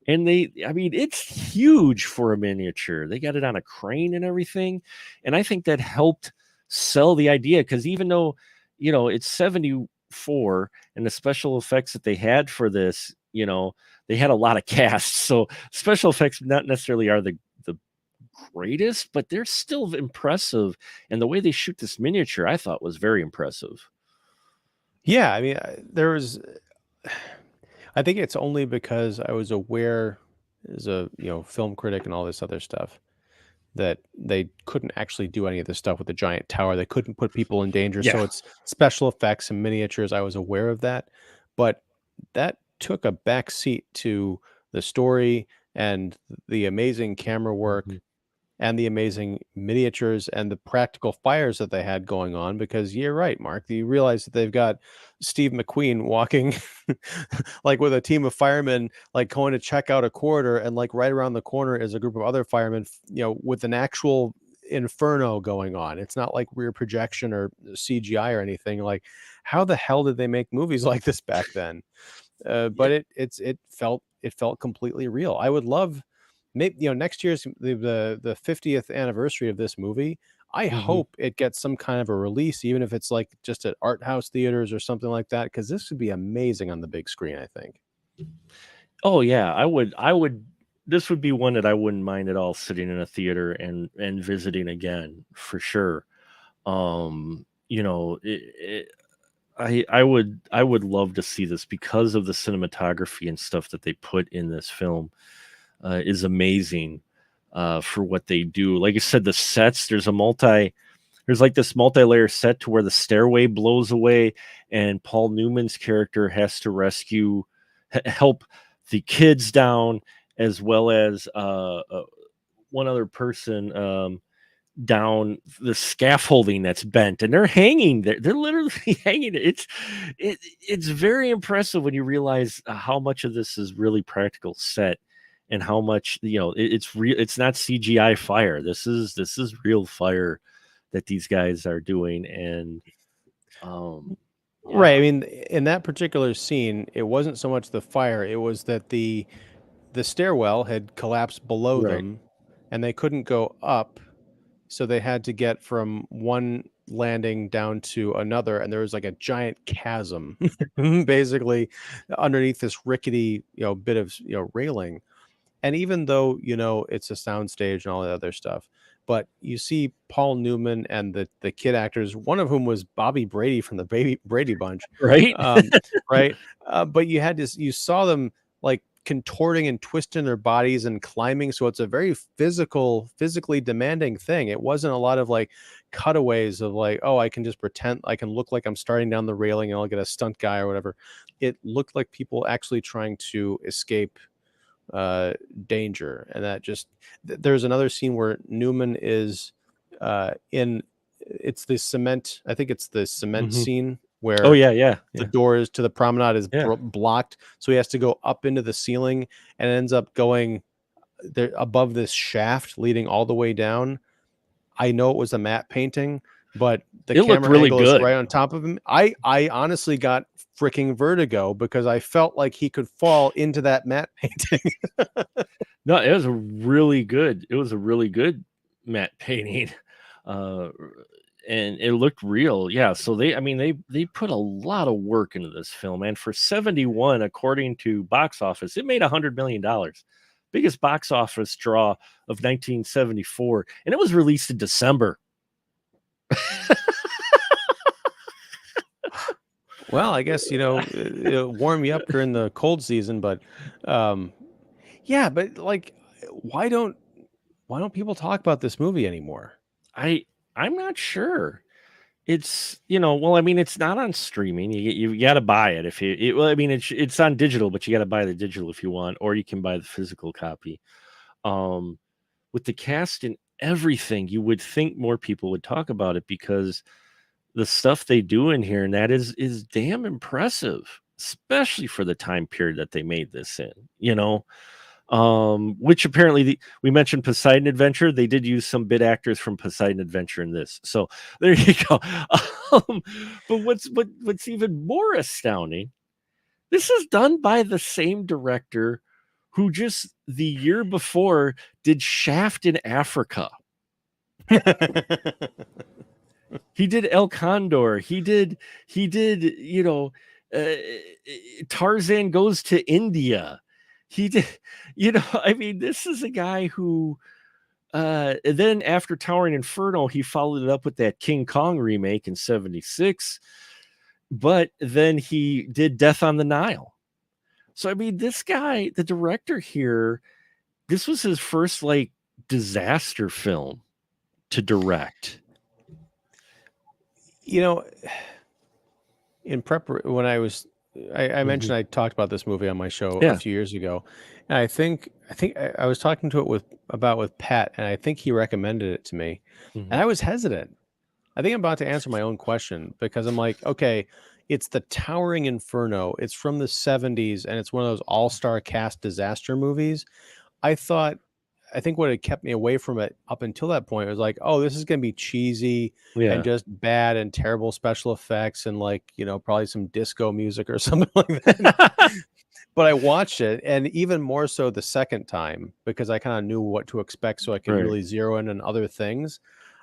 And I mean, it's huge for a miniature. They got it on a crane and everything. And I think that helped sell the idea because even though, it's 74 and the special effects that they had for this, they had a lot of casts. So special effects not necessarily are the greatest, but they're still impressive. And the way they shoot this miniature, I thought was very impressive. Yeah, I mean, there was I think it's only because I was aware as a, film critic and all this other stuff that they couldn't actually do any of this stuff with the giant tower. They couldn't put people in danger, Yeah. so it's special effects and miniatures. I was aware of that, but that took a back seat to the story and the amazing camera work Mhm. and the amazing miniatures and the practical fires that they had going on, because you're right, Mark. You realize that they've got Steve McQueen walking like with a team of firemen, like going to check out a corridor, and like right around the corner is a group of other firemen, with an actual inferno going on. It's not like rear projection or CGI or anything. Like, how the hell did they make movies like this back then? Yeah. But it felt completely real. I would love, maybe, next year's the 50th anniversary of this movie. I Mhm. hope it gets some kind of a release, even if it's like just at art house theaters or something like that, because this would be amazing on the big screen, I think. Oh yeah, I would this would be one that I wouldn't mind at all sitting in a theater and visiting again for sure. You know, I would love to see this because of the cinematography and stuff that they put in this film is amazing for what they do. Like I said, the sets, there's like this multi-layer set to where the stairway blows away and Paul Newman's character has to help the kids down, as well as one other person down the scaffolding that's bent, and they're hanging there. They're literally hanging. It's very impressive when you realize how much of this is really practical set, and how much, it's real. It's not CGI fire. This is real fire that these guys are doing. And yeah. Right. I mean, in that particular scene, it wasn't so much the fire, it was that the stairwell had collapsed below Right. them and they couldn't go up. So they had to get from one landing down to another, and there was like a giant chasm basically underneath this rickety, bit of, railing. And even though, it's a soundstage and all that other stuff, but you see Paul Newman and the kid actors, one of whom was Bobby Brady from the Baby Brady Bunch, Right. um, right? But you saw them like contorting and twisting their bodies and climbing, so it's a very physically demanding thing. It wasn't a lot of like cutaways of like, oh, I can just pretend, I can look like I'm starting down the railing and I'll get a stunt guy or whatever. It looked like people actually trying to escape uh danger. And that just there's another scene where Newman is in it's the cement, I think it's the cement Hmm. scene Oh where yeah, yeah, the yeah, doors to the promenade is yeah. blocked, so he has to go up into the ceiling and ends up going there above this shaft leading all the way down. I know it was a matte painting, but the It looked camera really angle is good. right on top of him. I honestly got freaking vertigo because I felt like he could fall into that matte painting. No, it was a really good matte painting. Uh, and it looked real. Yeah, so they put a lot of work into this film, and for 71, according to box office, it made $100 million. Biggest box office draw of 1974, and it was released in December. Well, I guess, it'll warm you up during the cold season, but um yeah, but like why don't people talk about this movie anymore? I I'm not sure. It's, well, it's not on streaming. You got to buy it if well, it's on digital, but you got to buy the digital if you want, or you can buy the physical copy. Um, with the cast and everything, you would think more people would talk about it, because the stuff they do in here, and that is damn impressive, especially for the time period that they made this in. Which apparently we mentioned Poseidon Adventure. They did use some bit actors from Poseidon Adventure in this, so there you go. um, but what's even more astounding, this is done by the same director who just the year before did Shaft in Africa. He did El Condor. He did uh, Tarzan Goes to India. He did, this is a guy who then after Towering Inferno, he followed it up with that King Kong remake in 76. But then he did Death on the Nile. So, I mean, this guy, the director here, this was his first like disaster film to direct. You know, in when I mentioned I talked about this movie on my show a Yeah. few years ago, and I was talking to it with Pat, and I think he recommended it to me, Mhm. and I was hesitant. I think I'm about to answer my own question because I'm like, okay, it's the Towering Inferno. It's from the 70s, and it's one of those all-star cast disaster movies. I thought I think what had kept me away from it up until that point was like, oh, this is gonna be cheesy and Yeah. just bad and terrible special effects and like, probably some disco music or something like that. But I watched it, and even more so the second time because I kind of knew what to expect so I could Right. really zero in on other things.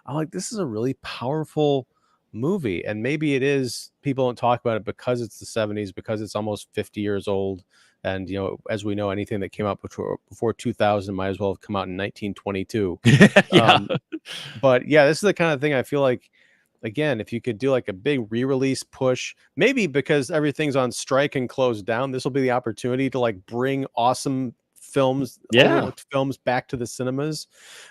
I'm like, this is a really powerful movie. And maybe it is, people don't talk about it because it's the 70s, because it's almost 50 years old. And as we know, anything that came out before 2000 might as well have come out in 1922. Yeah. But yeah, this is the kind of thing I feel like, again, if you could do like a big re-release push, maybe because everything's on strike and closed down, this will be the opportunity to like bring awesome films, Yeah. overlooked films back to the cinemas.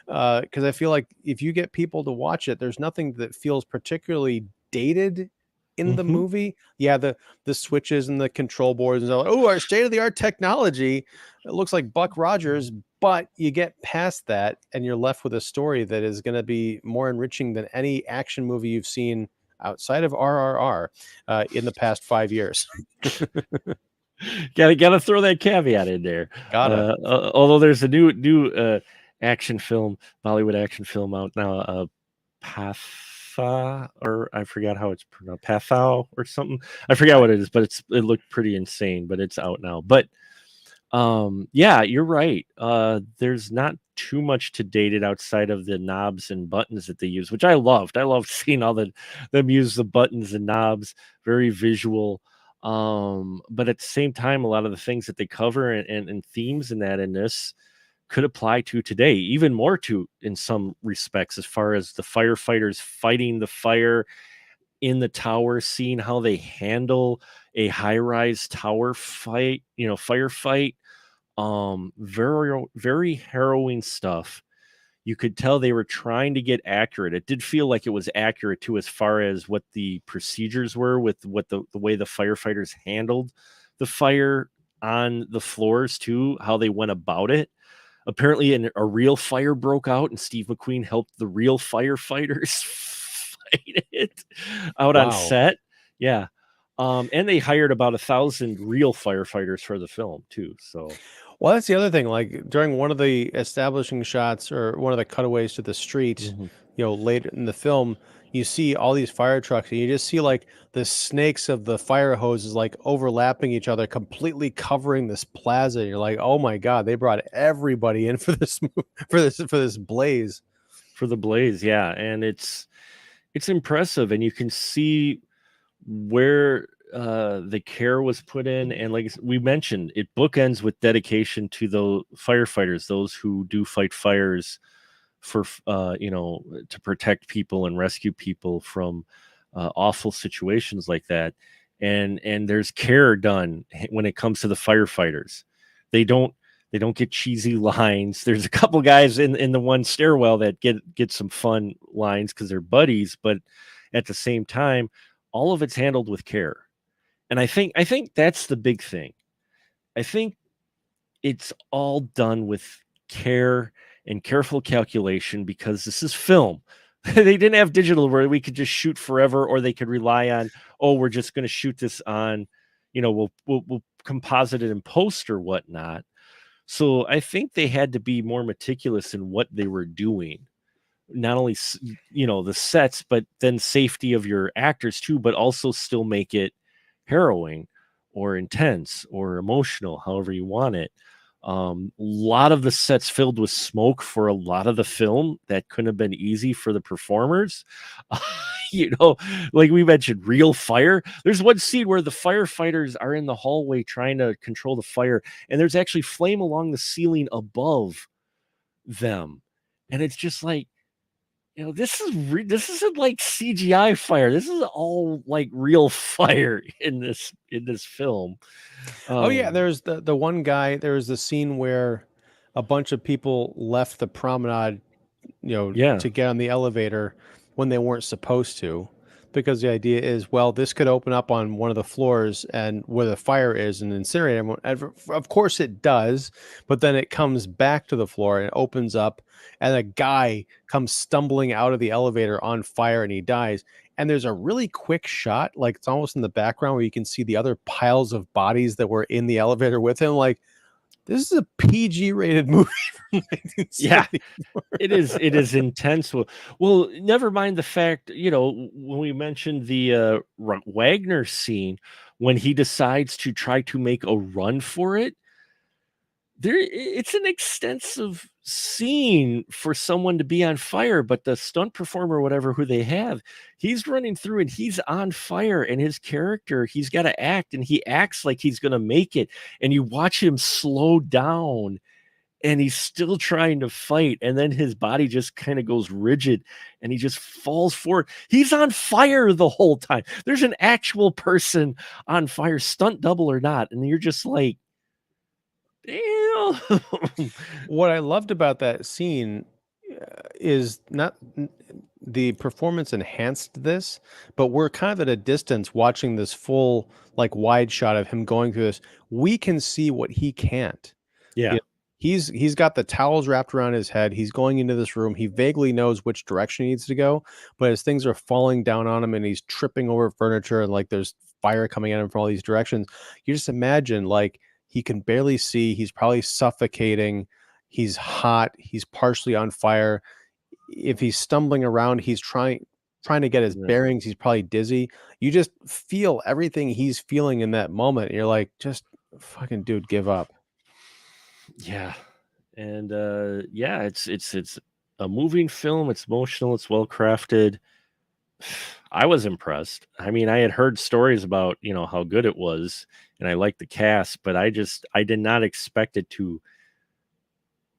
Because I feel like if you get people to watch it, there's nothing that feels particularly dated in the Mhm. movie. Yeah, the switches and the control boards and all, oh, our state-of-the-art technology. It looks like Buck Rogers, but you get past that and you're left with a story that is going to be more enriching than any action movie you've seen outside of RRR in the past 5 years. Gotta throw that caveat in there. Gotta. Although there's a new action film, Bollywood action film out now, Patha, or I forgot how it's pronounced, Pathao or something. I forgot I, what it is, but it looked pretty insane. But it's out now. But yeah, you're right. There's not too much to date it outside of the knobs and buttons that they use, which I loved. I loved seeing all them use the buttons and knobs, very visual. But at the same time, a lot of the things that they cover and themes in that in this could apply to today, even more to in some respects, as far as the firefighters fighting the fire in the tower, seeing how they handle a high-rise tower fight, firefight. Very, very harrowing stuff. You could tell they were trying to get accurate. It did feel like it was accurate too, as far as what the procedures were with what the way the firefighters handled the fire on the floors too, how they went about it. Apparently, a real fire broke out, and Steve McQueen helped the real firefighters fight it out on wow. set. Yeah. And they hired about 1,000 real firefighters for the film too. So, Well, that's the other thing. Like during one of the establishing shots or one of the cutaways to the street, mhm. later in the film, you see all these fire trucks and you just see like the snakes of the fire hoses like overlapping each other, completely covering this plaza. And you're like, oh my God, they brought everybody in for this for this blaze. For the blaze, yeah, and it's impressive, and you can see where the care was put in, and like we mentioned, it bookends with dedication to the firefighters, those who do fight fires for to protect people and rescue people from awful situations like that. And there's care done when it comes to the firefighters. They don't they don't get cheesy lines. There's a couple guys in the one stairwell that get some fun lines because they're buddies, but at the same time, all of it's handled with care. And I think that's the big thing. I think it's all done with care and careful calculation because this is film. They didn't have digital where we could just shoot forever, or they could rely on, oh, we're just going to shoot this on, we'll composite it in post or whatnot. So I think they had to be more meticulous in what they were doing. Not only the sets, but then safety of your actors too, but also still make it harrowing or intense or emotional, however you want it. A lot of the sets filled with smoke for a lot of the film that couldn't have been easy for the performers. you know, like we mentioned, real fire. There's one scene where the firefighters are in the hallway trying to control the fire, and there's actually flame along the ceiling above them. And it's just like, this isn't like CGI fire. This is all like real fire in this film. Oh yeah, Um, there's the one guy. There was the scene where a bunch of people left the promenade, yeah, to get on the elevator when they weren't supposed to, because the idea is, well, this could open up on one of the floors and where the fire is and incinerate everyone. Of course it does, but then it comes back to the floor and it opens up, and a guy comes stumbling out of the elevator on fire and he dies. And there's a really quick shot, like it's almost in the background, where you can see the other piles of bodies that were in the elevator with him. Like, this is a PG rated movie from yeah. 1974. It is intense. Well, never mind the fact, when we mentioned the Wagner scene, when he decides to try to make a run for it, it's an extensive scene for someone to be on fire, but the stunt performer, whatever who they have, he's running through and he's on fire, and his character, he's got to act, and he acts like he's going to make it, and you watch him slow down, and he's still trying to fight, and then his body just kind of goes rigid and he just falls forward. He's on fire the whole time. There's an actual person on fire, stunt double or not, and you're just like, damn. What I loved about that scene is not the performance enhanced this, but we're kind of at a distance watching this full, like, wide shot of him going through this. We can see what he can't. Yeah. You know, he's got the towels wrapped around his head. He's going into this room. He vaguely knows which direction he needs to go, but as things are falling down on him and he's tripping over furniture and like there's fire coming at him from all these directions, you just imagine, like, he can barely see. He's probably suffocating. He's hot. He's partially on fire. If he's stumbling around, he's trying to get his Right. bearings. He's probably dizzy. You just feel everything he's feeling in that moment. You're like, just fucking dude, give up. Yeah. And yeah, it's a moving film. It's emotional, it's well crafted. I was impressed. I mean, I had heard stories about, how good it was, and I liked the cast, but I did not expect it to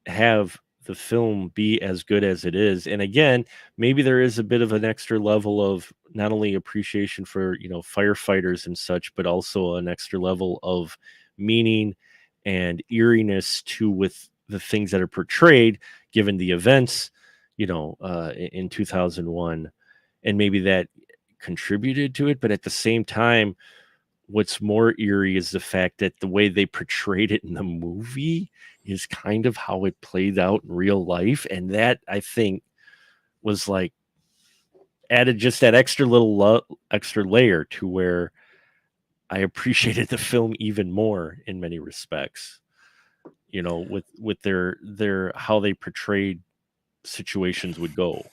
have the film be as good as it is. And again, maybe there is a bit of an extra level of not only appreciation for, firefighters and such, but also an extra level of meaning and eeriness to with the things that are portrayed given the events, in 2001. And maybe that contributed to it, but at the same time, what's more eerie is the fact that the way they portrayed it in the movie is kind of how it played out in real life. And that, I think, was like added just that extra layer to where I appreciated the film even more in many respects, with their how they portrayed situations would go.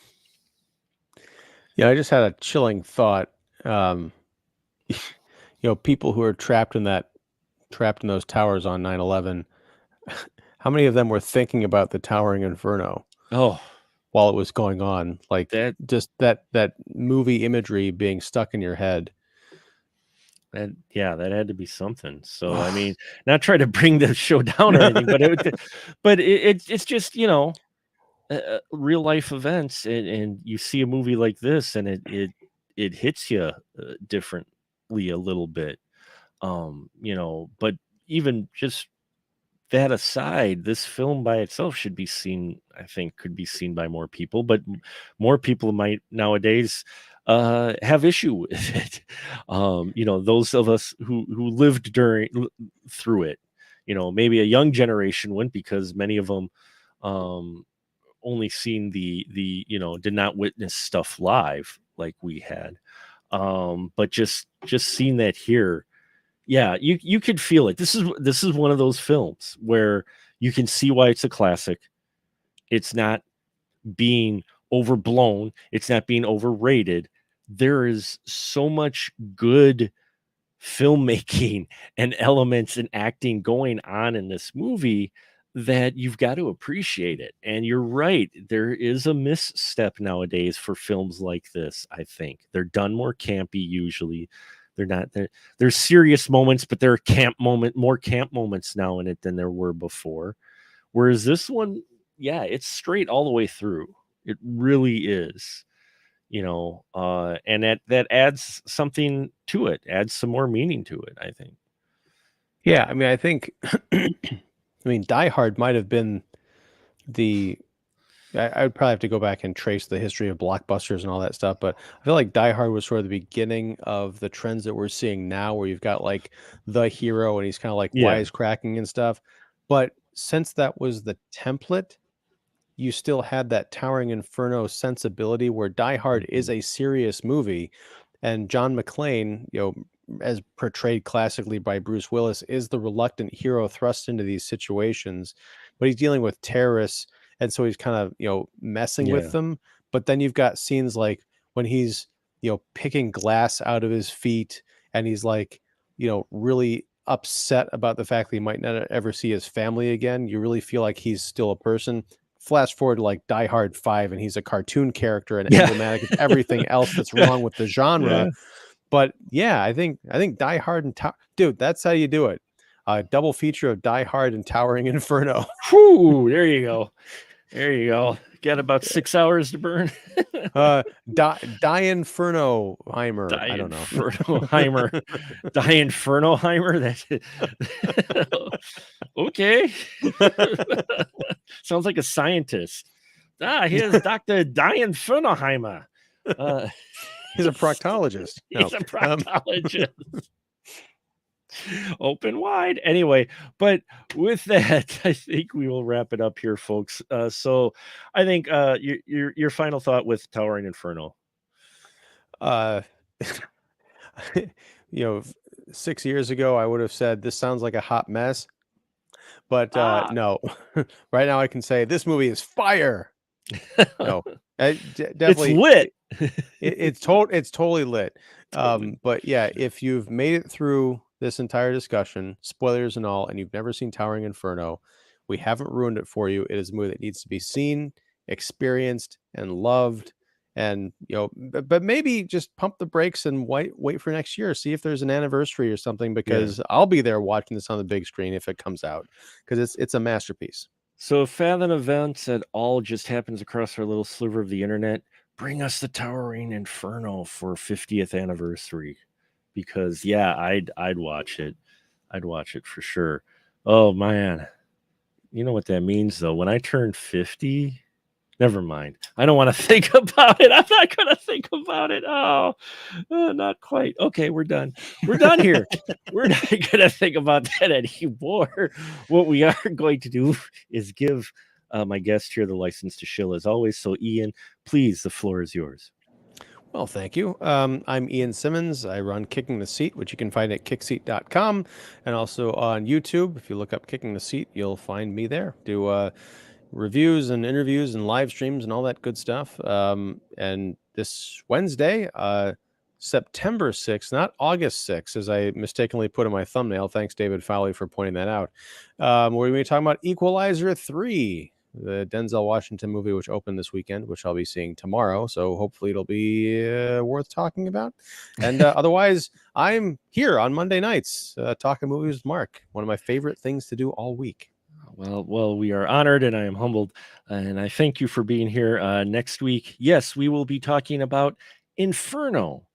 Yeah, I just had a chilling thought. Um, people who are trapped in those towers on 9/11. How many of them were thinking about the Towering Inferno Oh, while it was going on? Like, that just that movie imagery being stuck in your head. that yeah, that had to be something. So I mean, not try to bring the show down or anything, but it's just, real life events, and you see a movie like this, and it hits you differently a little bit. But even just that aside, this film by itself should be seen, I think, could be seen by more people, but more people might nowadays have issue with it. Those of us who lived through it, maybe a young generation wouldn't, because many of them um, only seen did not witness stuff live like we had. But just seeing that here, yeah, you could feel it. This is one of those films where you can see why it's a classic. It's not being overblown, it's not being overrated. There is so much good filmmaking and elements and acting going on in this movie that you've got to appreciate it. And you're right, there is a misstep nowadays for films like this. I think they're done more campy usually. They're not there. There's serious moments, but there are more camp moments now in it than there were before. Whereas this one, yeah, it's straight all the way through. It really is. And that adds something to it, adds some more meaning to it, I think. Yeah, I mean, I think, I mean, Die Hard might have been the. I would probably have to go back and trace the history of blockbusters and all that stuff, but I feel like Die Hard was sort of the beginning of the trends that we're seeing now, where you've got like the hero and he's kind of like Yeah. wisecracking and stuff. But since that was the template, you still had that Towering Inferno sensibility where Die Hard Mhm. is a serious movie, and John McClane, as portrayed classically by Bruce Willis, is the reluctant hero thrust into these situations, but he's dealing with terrorists, and so he's kind of, messing with Yeah. them. But then you've got scenes like when he's, picking glass out of his feet, and he's like, really upset about the fact that he might not ever see his family again. You really feel like he's still a person. Flash forward to like Die Hard 5, and he's a cartoon character and Yeah. emblematic of everything else that's wrong with the genre. Yeah. But yeah, I think Die Hard and dude, that's how you do it. A double feature of Die Hard and Towering Inferno. Whew, there you go. There you go. Got about 6 hours to burn. Die Inferno Heimer. Die I don't know. Infernoheimer. Die Infernoheimer. That okay. Sounds like a scientist. Here's Dr. Die Infernoheimer. He's a proctologist. He's a proctologist. Open wide. Anyway, but with that, I think we will wrap it up here, folks. So I think your final thought with Towering Inferno. Uh, 6 years ago, I would have said this sounds like a hot mess, but no. Right now, I can say this movie is fire. No, definitely, It's lit. it's totally lit. But yeah, if you've made it through this entire discussion, spoilers and all, and you've never seen Towering Inferno, we haven't ruined it for you. It is a movie that needs to be seen, experienced, and loved. And but maybe just pump the brakes and wait for next year. See if there's an anniversary or something, because I'll be there watching this on the big screen if it comes out, because it's a masterpiece. So if Fathom Events at all just happens across our little sliver of the internet, bring us the Towering Inferno for 50th anniversary. Because yeah, I'd watch it. I'd watch it for sure. Oh man. You know what that means though? When I turn 50, never mind. I don't want to think about it. I'm not going to think about it. Oh, not quite. Okay, we're done. We're done here. We're not going to think about that anymore. What we are going to do is give my guest here the license to shill as always. So, Ian, please, the floor is yours. Well, thank you. I'm Ian Simmons. I run Kicking the Seat, which you can find at kickseat.com, and also on YouTube. If you look up Kicking the Seat, you'll find me there. Do reviews and interviews and live streams and all that good stuff. And this Wednesday, September 6th, not August 6th, as I mistakenly put in my thumbnail. Thanks, David Fowley, for pointing that out. We're going to be talking about Equalizer 3, the Denzel Washington movie, which opened this weekend, which I'll be seeing tomorrow. So hopefully it'll be worth talking about. And otherwise, I'm here on Monday nights talking movies with Mark, one of my favorite things to do all week. Well, we are honored and I am humbled. And I thank you for being here. Next week, yes, we will be talking about Inferno,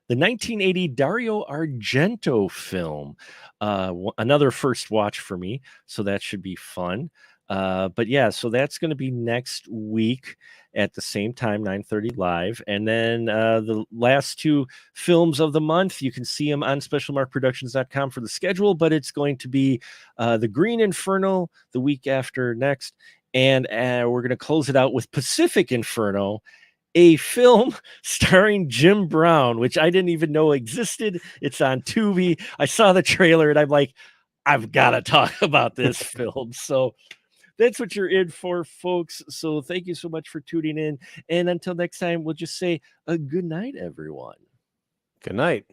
the 1980 Dario Argento film. Another first watch for me. So that should be fun. But yeah, so that's going to be next week at the same time, 9:30 live. And then the last two films of the month, you can see them on specialmarkproductions.com for the schedule, but it's going to be The Green Inferno the week after next. And we're going to close it out with Pacific Inferno, a film starring Jim Brown, which I didn't even know existed. It's on Tubi. I saw the trailer and I'm like, I've got to talk about this film. So that's what you're in for, folks. So thank you so much for tuning in. And until next time, we'll just say a good night, everyone. Good night.